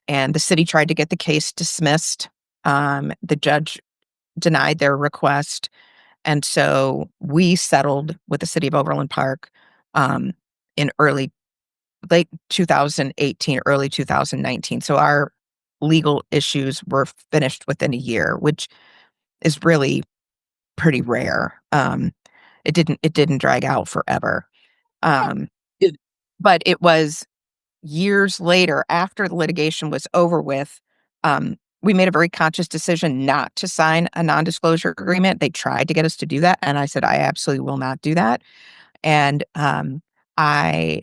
and the city tried to get the case dismissed. The judge denied their request, and so we settled with the city of Overland Park um, in late 2018, early 2019. So our legal issues were finished within a year, which is really pretty rare. It didn't drag out forever. It- But it was years later, after the litigation was over with, we made a very conscious decision not to sign a non-disclosure agreement. They tried to get us to do that, and I said, I absolutely will not do that. And I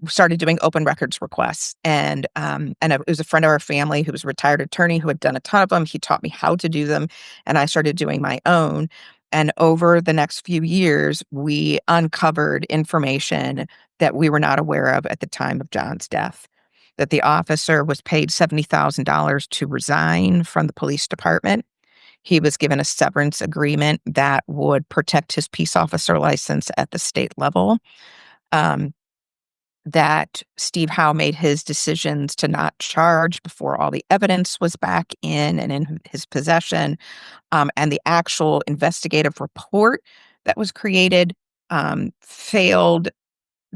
started doing open records requests, and it was a friend of our family who was a retired attorney who had done a ton of them. He taught me how to do them, and I started doing my own. And over the next few years, we uncovered information that we were not aware of at the time of John's death. That the officer was paid $70,000 to resign from the police department. He was given a severance agreement that would protect his peace officer license at the state level. That Steve Howe made his decisions to not charge before all the evidence was back in and in his possession, and the actual investigative report that was created failed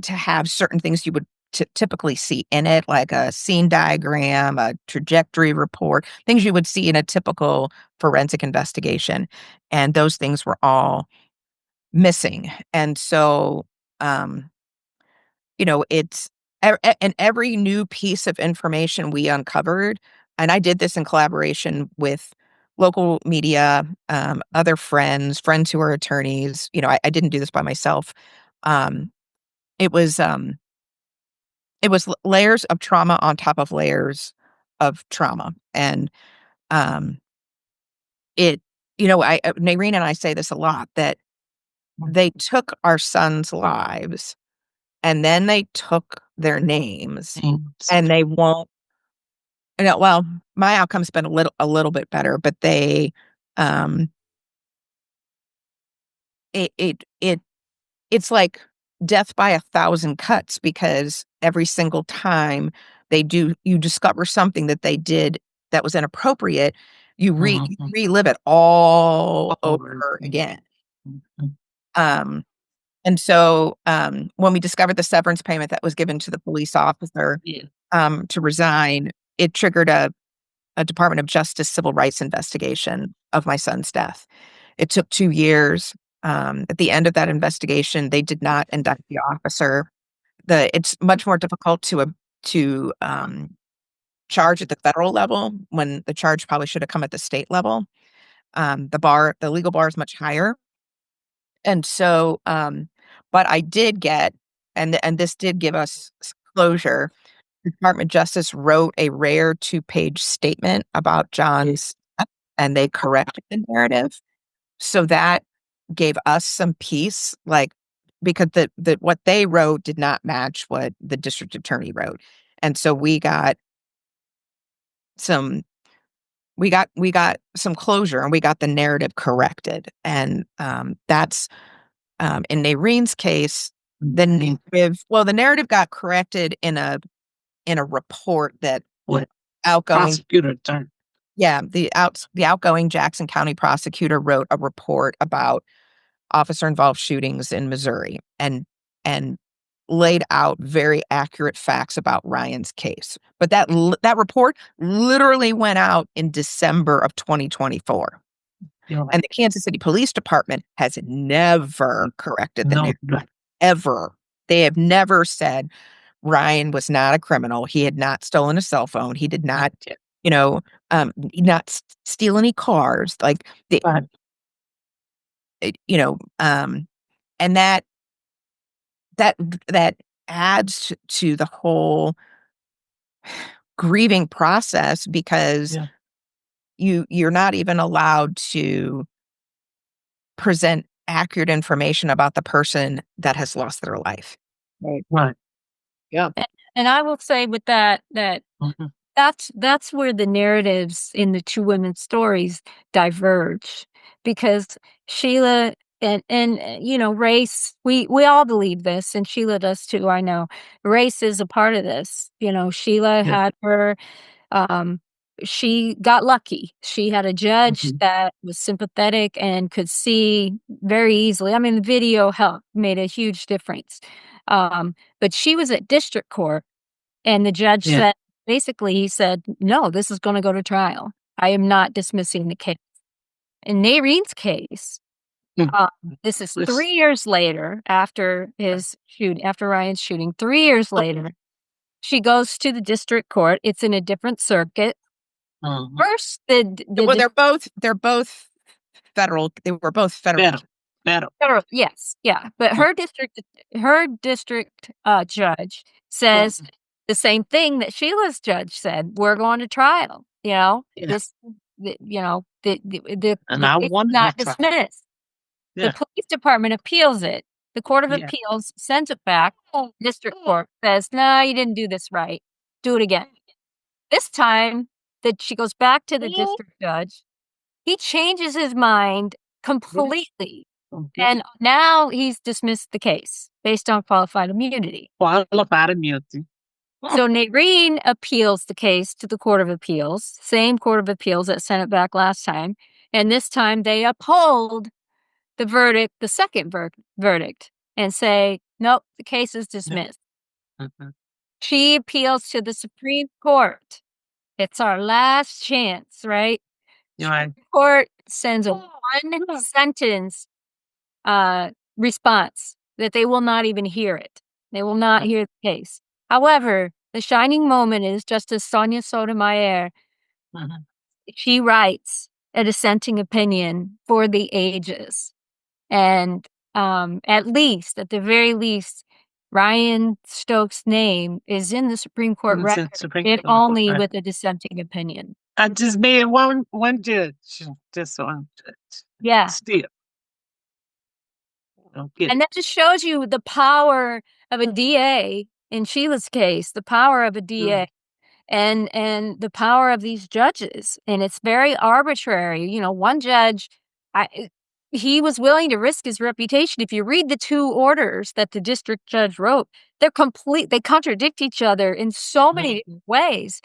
to have certain things you would typically see in it, like a scene diagram, a trajectory report, things you would see in a typical forensic investigation. And those things were all missing. And so, it's and every new piece of information we uncovered, and I did this in collaboration with local media, other friends who are attorneys. I didn't do this by myself. Um, it was layers of trauma on top of layers of trauma, and um, it. Narene and I say this a lot that they took our sons' lives, and then they took their names, and they won't. Well, my outcome's been a little bit better, but they, um, it's like death by 1,000 cuts, because every single time you discover something that they did that was inappropriate, you relive it all over again. Um, and so, when we discovered the severance payment that was given to the police officer, Yeah. to resign, it triggered a Department of Justice civil rights investigation of my son's death. It took 2 years. At the end of that investigation, they did not indict the officer. It's much more difficult to charge at the federal level when the charge probably should have come at the state level. The legal bar is much higher. And so, but I did get, and this did give us closure. The Department of Justice wrote a rare 2-page statement about John's death, and they corrected the narrative. So that gave us some peace, like, because what they wrote did not match what the district attorney wrote. And so some we got some closure, and we got the narrative corrected. And that's in Narene's case, the narrative got corrected in a report that What outgoing prosecutor turned? yeah, the outgoing Jackson County prosecutor wrote a report about officer-involved shootings in Missouri, and laid out very accurate facts about Ryan's case. But that report literally went out in December of 2024. And the Kansas City Police Department has never corrected the narrative, ever. They have never said Ryan was not a criminal. He had not stolen a cell phone. He did not, steal any cars. Like and that adds to the whole grieving process because you're not even allowed to present accurate information about the person that has lost their life. Right. Yeah. And I will say with that Mhm. that's where the narratives in the two women's stories diverge, because Sheila and race, we all believe this, and Sheila does too, I know. Race is a part of this. Sheila Yeah. had her um she got lucky. She had a judge Mhm. that was sympathetic and could see very easily. I mean, the video made a huge difference. But she was at district court, and the judge Yeah. said, basically, he said, "No, this is gonna go to trial. I am not dismissing the case." In Narene's case, Mm. this is This- 3 years later after after Ryan's shooting. 3 years later, she goes to the district court. It's in a different circuit. Mhm. First, Well, they're both federal. They were both federal. Better. yes, yeah, but her district judge says the same thing that Sheila's judge said. We're going to trial. Yeah. This, the And I case is wanted not to try. dismissed. Yeah. The police department appeals it. The Court of Yeah. Appeals sends it back. District court says, "No, you didn't do this right. Do it again." This time that she goes back to the district judge, he changes his mind completely. Mhm. And now he's dismissed the case based on qualified immunity. Qualified immunity. So Narene appeals the case to the Court of Appeals, same Court of Appeals that sent it back last time. And this time they uphold the verdict, the second verdict, and say, nope, the case is dismissed. Mhm. She appeals to the Supreme Court. It's our last chance, right? You're right. Court sends a one sentence response that they will not even hear it. They will not hear the case. However, the shining moment is Justice Sonia Sotomayor. Mhm. She writes a dissenting opinion for the ages. And at the very least, Ryan Stokes' name is in the Supreme Court It's in record, Supreme if Court, only right. with a dissenting opinion. I just made one judge. Just one judge. Yeah. Still. Don't get And that just shows you the power of a DA, in Sheila's case, the power of a DA and the power of these judges. And it's very arbitrary. One judge, he was willing to risk his reputation. If you read the two orders that the district judge wrote, they contradict each other in so many different ways.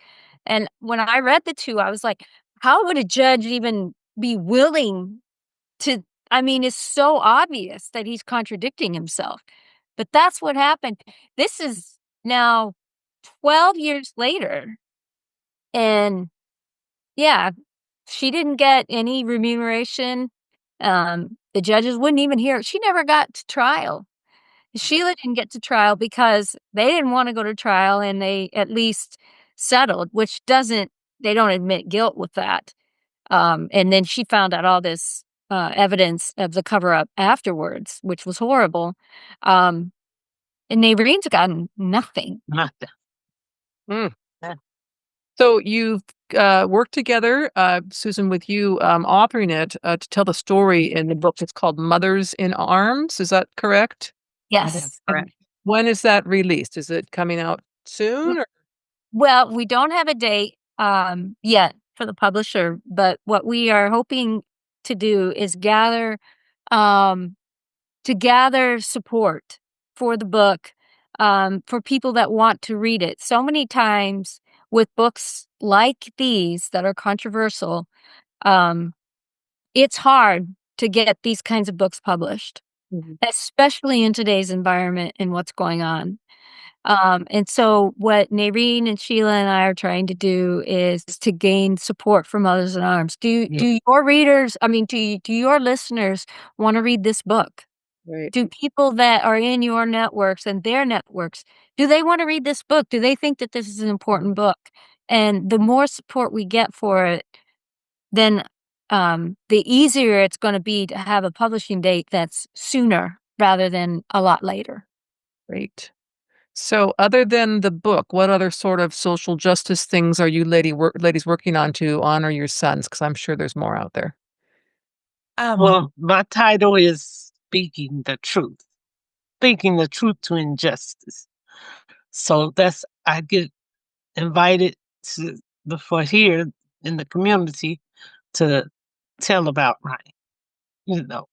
And when I read the two, I was like, how would a judge even be willing to? I mean, it's so obvious that he's contradicting himself. But that's what happened. This is now 12 years later. And yeah, she didn't get any remuneration. The judges wouldn't even hear it. She never got to trial. Sheila didn't get to trial because they didn't want to go to trial, and they at least settled, which they don't admit guilt with that. And then she found out all this evidence of the cover-up afterwards, which was horrible. And Narene's gotten nothing. nothing. So you've worked together, Susan, with you authoring it to tell the story in the book. It's called Mothers in Arms. Is that correct? Yes, correct. When is that released? Is it coming out soon? Or? Well, we don't have a date yet for the publisher, but what we are hoping to do is gather support for the book for people that want to read it. So many times with books like these that are controversial, it's hard to get these kinds of books published, especially in today's environment and what's going on. And so what Narene and Sheila and I are trying to do is to gain support from Mothers in Arms. Do your readers, do your listeners want to read this book? Right. Do people that are in your networks and their networks, do they want to read this book? Do they think that this is an important book? And the more support we get for it, then the easier it's going to be to have a publishing date that's sooner rather than a lot later. Great. So other than the book, what other sort of social justice things are you ladies working on to honor your sons? Because I'm sure there's more out there. Well, my title is speaking the truth to injustice. So I get invited to for here in the community to tell about Ryan, you know,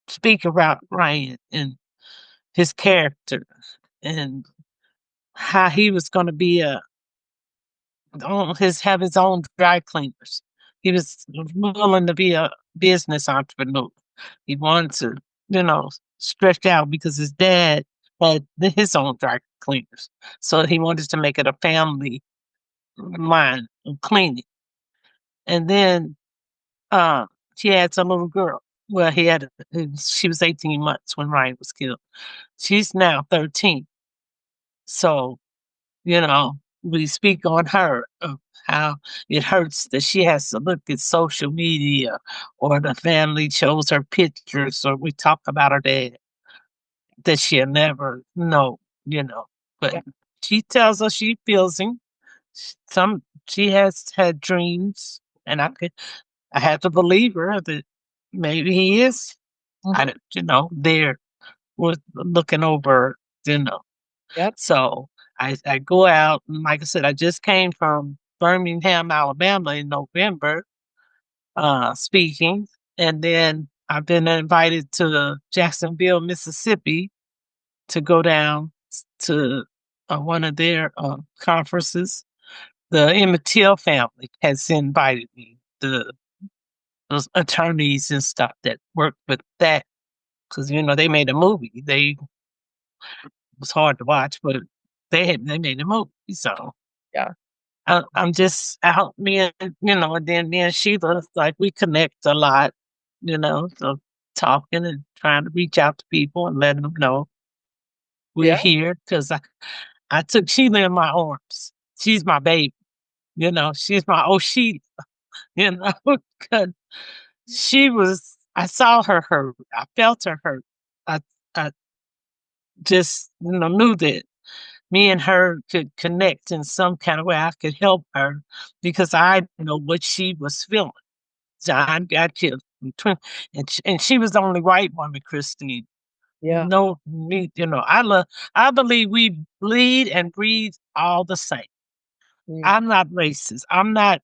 speak about Ryan and his character and how he was going to be have his own dry cleaners. He was willing to be a business entrepreneur. He wanted to, stretch out because his dad had his own dry cleaners. So he wanted to make it a family line of cleaning. And then he had a little girl. Well, she was 18 months when Ryan was killed. She's now 13. So, we speak on her of how it hurts that she has to look at social media or the family shows her pictures or we talk about her dad that she'll never know, But Yeah. she tells us she feels him. She has had dreams, and I had to believe her that maybe he is. I don't, there was looking over, Yep. So I go out, and like I said, I just came from Birmingham, Alabama in November, speaking, and then I've been invited to Jacksonville, Mississippi, to go down to one of their conferences. The Emmett Till family has invited me. Those attorneys and stuff that work with that, because they made a movie. It was hard to watch, but they made a movie. So Yeah. I'm just out, and then me and Sheila, like we connect a lot, so talking and trying to reach out to people and letting them know we're Yeah. here. Because I took Sheila in my arms. She's my baby, she's my Sheila, because I saw her hurt. I felt her hurt. I just, knew that me and her could connect in some kind of way. I could help her because I know what she was feeling. John got killed, and she was the only white woman, Christine. Yeah. No, me, I believe we bleed and breathe all the same. Mm. I'm not racist. I'm not,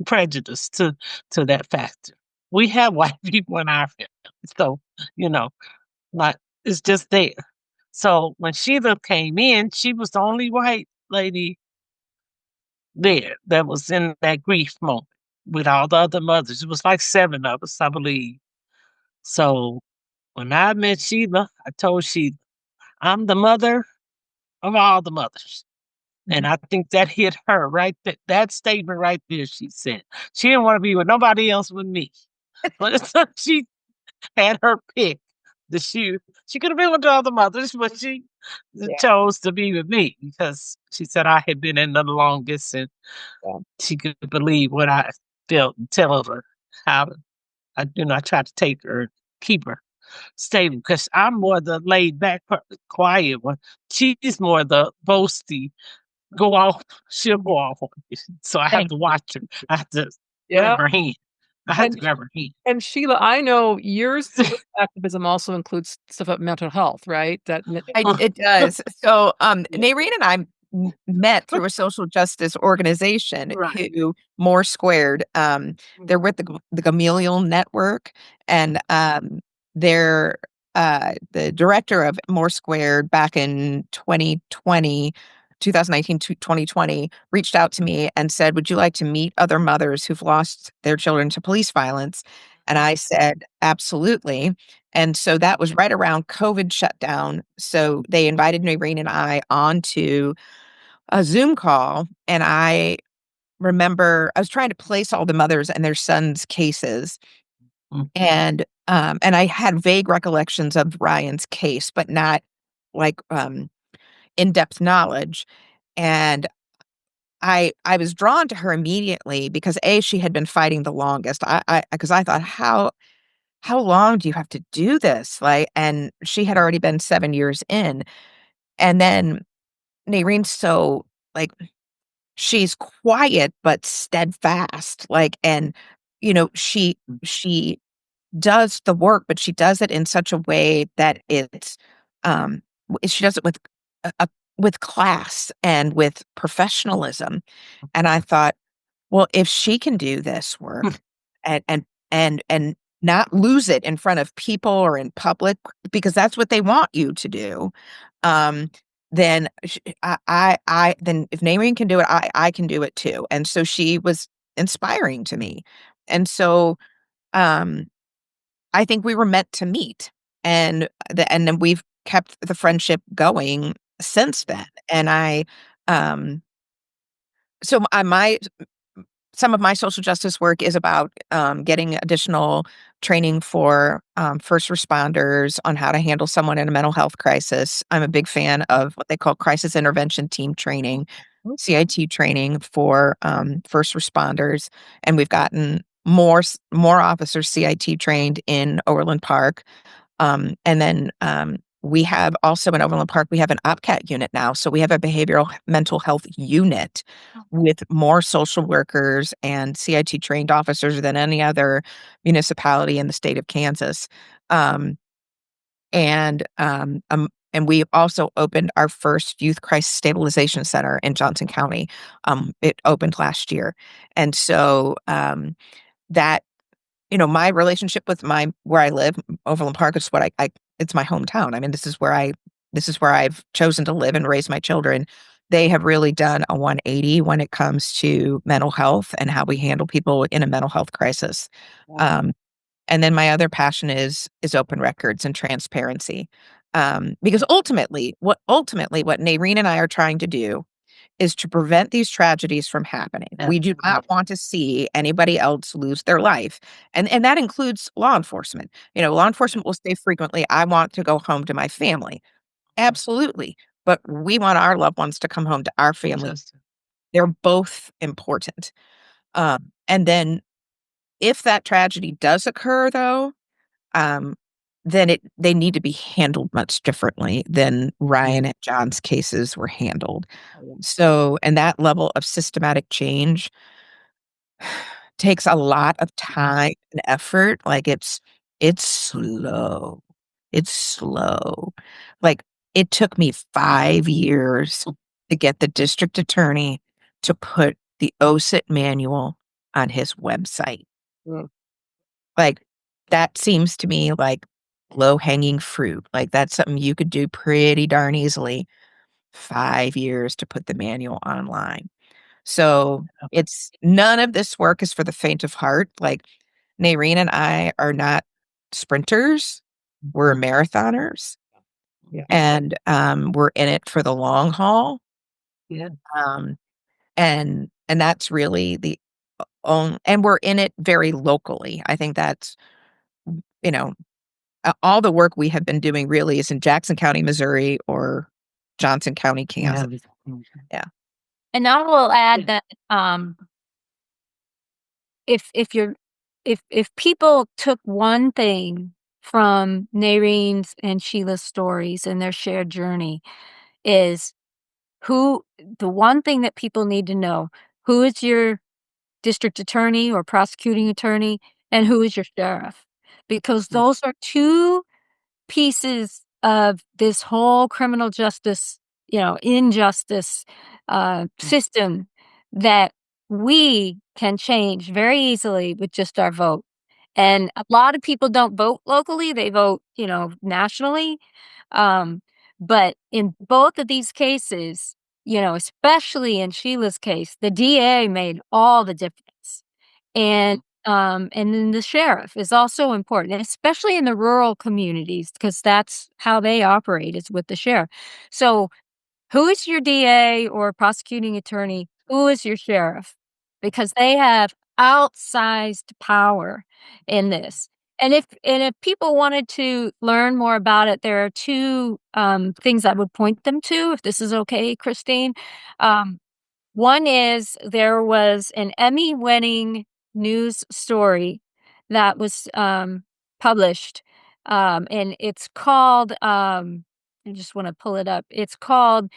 prejudiced to that factor. We have white people in our family, so like it's just there. So when Sheila came in, she was the only white lady there that was in that grief moment with all the other mothers. It was like 7 of us, I believe. So when I met Sheila, I told Sheila, I'm the mother of all the mothers. And I think that hit her right there. That statement right there, she said. She didn't want to be with nobody else with me. But she had her pick. She could have been with the other mothers, but she chose to be with me because she said I had been in the longest and she could believe what I felt and tell her how I tried to take her, keep her stable because I'm more the laid back, quiet one. She's more the boasty, go off, she'll go off on you. So I have to watch her. I have to grab her hand. I have to grab her hand. And Sheila, I know your activism also includes stuff about mental health, right? It does. So, Narene and I met through a social justice organization who More Squared. They're with the Gamaliel Network, and they're the director of More Squared back in 2019 to 2020 reached out to me and said, "Would you like to meet other mothers who've lost their children to police violence?" And I said, "Absolutely." And so that was right around COVID shutdown. So they invited Narene and I onto a Zoom call. And I remember I was trying to place all the mothers and their sons' cases. And I had vague recollections of Ryan's case, but not like in-depth knowledge. And I was drawn to her immediately because she had been fighting the longest. Because I thought, how long do you have to do this? Like, and she had already been 7 years in. And then Narene's so, like, she's quiet but steadfast, like, and, she does the work, but she does it in such a way that it's, she does it with class and with professionalism. And I thought, well, if she can do this work and and not lose it in front of people or in public, because that's what they want you to do, um, then then if Narene can do it, I can do it too. And so she was inspiring to me. And so, um, I think we were meant to meet, and then we've kept the friendship going since then. And um, so my some of my social justice work is about, getting additional training for, first responders on how to handle someone in a mental health crisis. I'm a big fan of what they call crisis intervention team training, CIT training for, first responders, and we've gotten more officers CIT trained in Overland Park. And then, we have also in Overland Park, we have an OPCAT unit now. So we have a behavioral mental health unit with more social workers and CIT trained officers than any other municipality in the state of Kansas. Um, and we also opened our first youth crisis stabilization center in Johnson County. It opened last year. And so, that my relationship with where I live, Overland Park, is what it's my hometown. I mean, this is where I've chosen to live and raise my children. They have really done a 180 when it comes to mental health and how we handle people in a mental health crisis. Wow. And then my other passion is open records and transparency. Because ultimately, what Narene and I are trying to do is to prevent these tragedies from happening. We do not want to see anybody else lose their life. And that includes law enforcement. Law enforcement will say frequently, I want to go home to my family. Absolutely. But we want our loved ones to come home to our family. They're both important. And then if that tragedy does occur, though, um, then they need to be handled much differently than Ryan and John's cases were handled. So, and that level of systematic change takes a lot of time and effort. Like, it's slow. It's slow. Like, it took me 5 years to get the district attorney to put the OSIT manual on his website. Mm. Like, that seems to me like low-hanging fruit. Like, that's something you could do pretty darn easily. 5 years to put the manual online. So, it's none of this work is for the faint of heart. Like, Narene and I are not sprinters, we're marathoners, Yeah. and, we're in it for the long haul. Yeah. Um, and that's really the and we're in it very locally. I think that's, you know, all the work we have been doing really is in Jackson County, Missouri, or Johnson County, Kansas. Yeah. And I will add that if you're if people took one thing from Narene's and Sheila's stories and their shared journey, is the one thing that people need to know: who is your district attorney or prosecuting attorney, and who is your sheriff? Because those are two pieces of this whole criminal justice, injustice system that we can change very easily with just our vote. And a lot of people don't vote locally, they vote, nationally. But in both of these cases, especially in Sheila's case, the DA made all the difference. And then the sheriff is also important, especially in the rural communities, because that's how they operate, is with the sheriff. So who is your DA or prosecuting attorney? Who is your sheriff? Because they have outsized power in this. And if people wanted to learn more about it, there are two things I would point them to, if this is okay, Christine. One is there was an Emmy-winning news story that was published, and it's called I just want to pull it up. It's called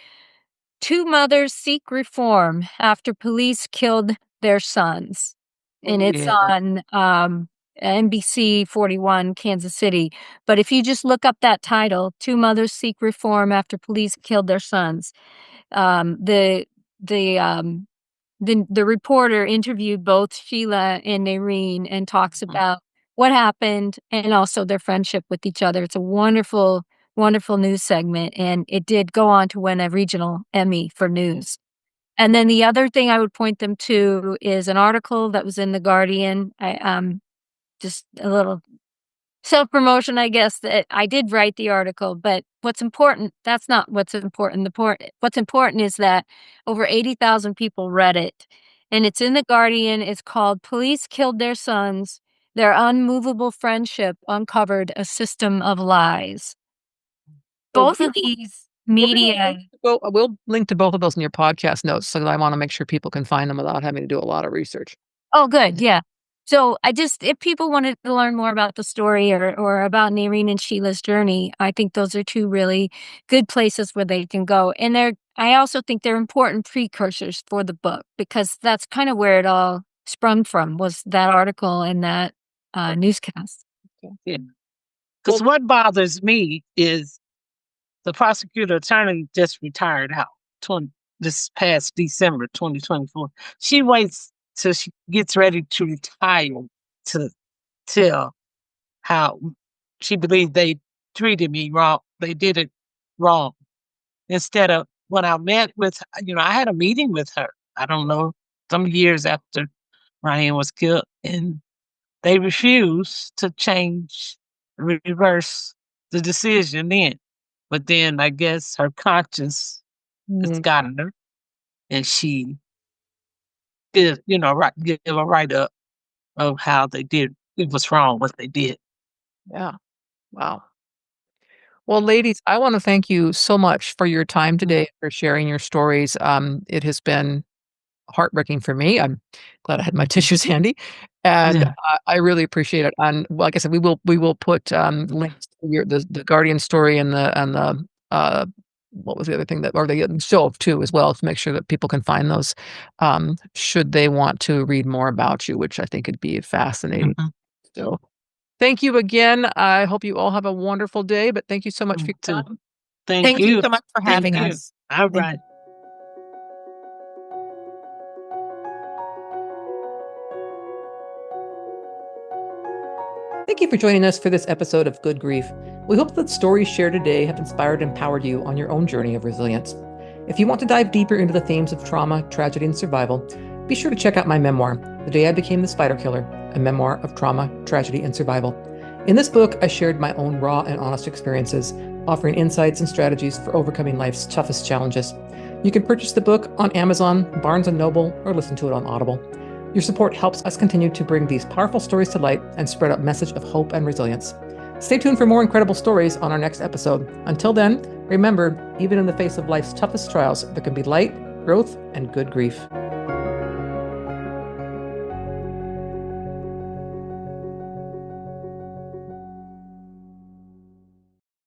Two Mothers Seek Reform After Police Killed Their Sons. And it's on NBC 41, Kansas City. But if you just look up that title, Two Mothers Seek Reform After Police Killed Their Sons, the reporter interviewed both Sheila and Narene and talks about what happened and also their friendship with each other. It's a wonderful, wonderful news segment, and it did go on to win a regional Emmy for news. And then the other thing I would point them to is an article that was in The Guardian. Just a little self-promotion, I guess, that I did write the article, but what's important, that's not what's important. What's important is that over 80,000 people read it, and it's in The Guardian. It's called Police Killed Their Sons. Their Unmovable Friendship Uncovered a System of Lies. Both of these media... We'll link to both of those in your podcast notes, so I want to make sure people can find them without having to do a lot of research. Oh, good. Yeah. So if people wanted to learn more about the story or about Narene and Sheila's journey, I think those are two really good places where they can go. And I also think they're important precursors for the book, because that's kind of where it all sprung from, was that article and that newscast. Yeah. Because what bothers me is the prosecutor attorney just retired out this past December 2024. She waits till she gets ready to retire to tell how she believes they treated me wrong. They did it wrong. Instead of when I met with, I had a meeting with her, I don't know, some years after Ryan was killed, and they refused to reverse the decision then. But then I guess her conscience has gotten her, and she give a write-up of how they did. It was wrong what they did. Yeah. Wow. Well, ladies, I want to thank you so much for your time today, for sharing your stories. It has been heartbreaking for me. I'm glad I had my tissues handy, and I really appreciate it. And like I said, we will put links to the Guardian story and the what was the other thing or the show too as well, to make sure that people can find those should they want to read more about you, which I think would be fascinating. So thank you again. I hope you all have a wonderful day, but thank you so much for your time. Thank you so much for having us. All right. Thank you for joining us for this episode of Good Grief. We hope that the stories shared today have inspired and empowered you on your own journey of resilience. If you want to dive deeper into the themes of trauma, tragedy, and survival, be sure to check out my memoir, The Day I Became the Spider Killer, a memoir of trauma, tragedy, and survival. In this book, I shared my own raw and honest experiences, offering insights and strategies for overcoming life's toughest challenges. You can purchase the book on Amazon, Barnes & Noble, or listen to it on Audible. Your support helps us continue to bring these powerful stories to light and spread a message of hope and resilience. Stay tuned for more incredible stories on our next episode. Until then, remember, even in the face of life's toughest trials, there can be light, growth, and good grief.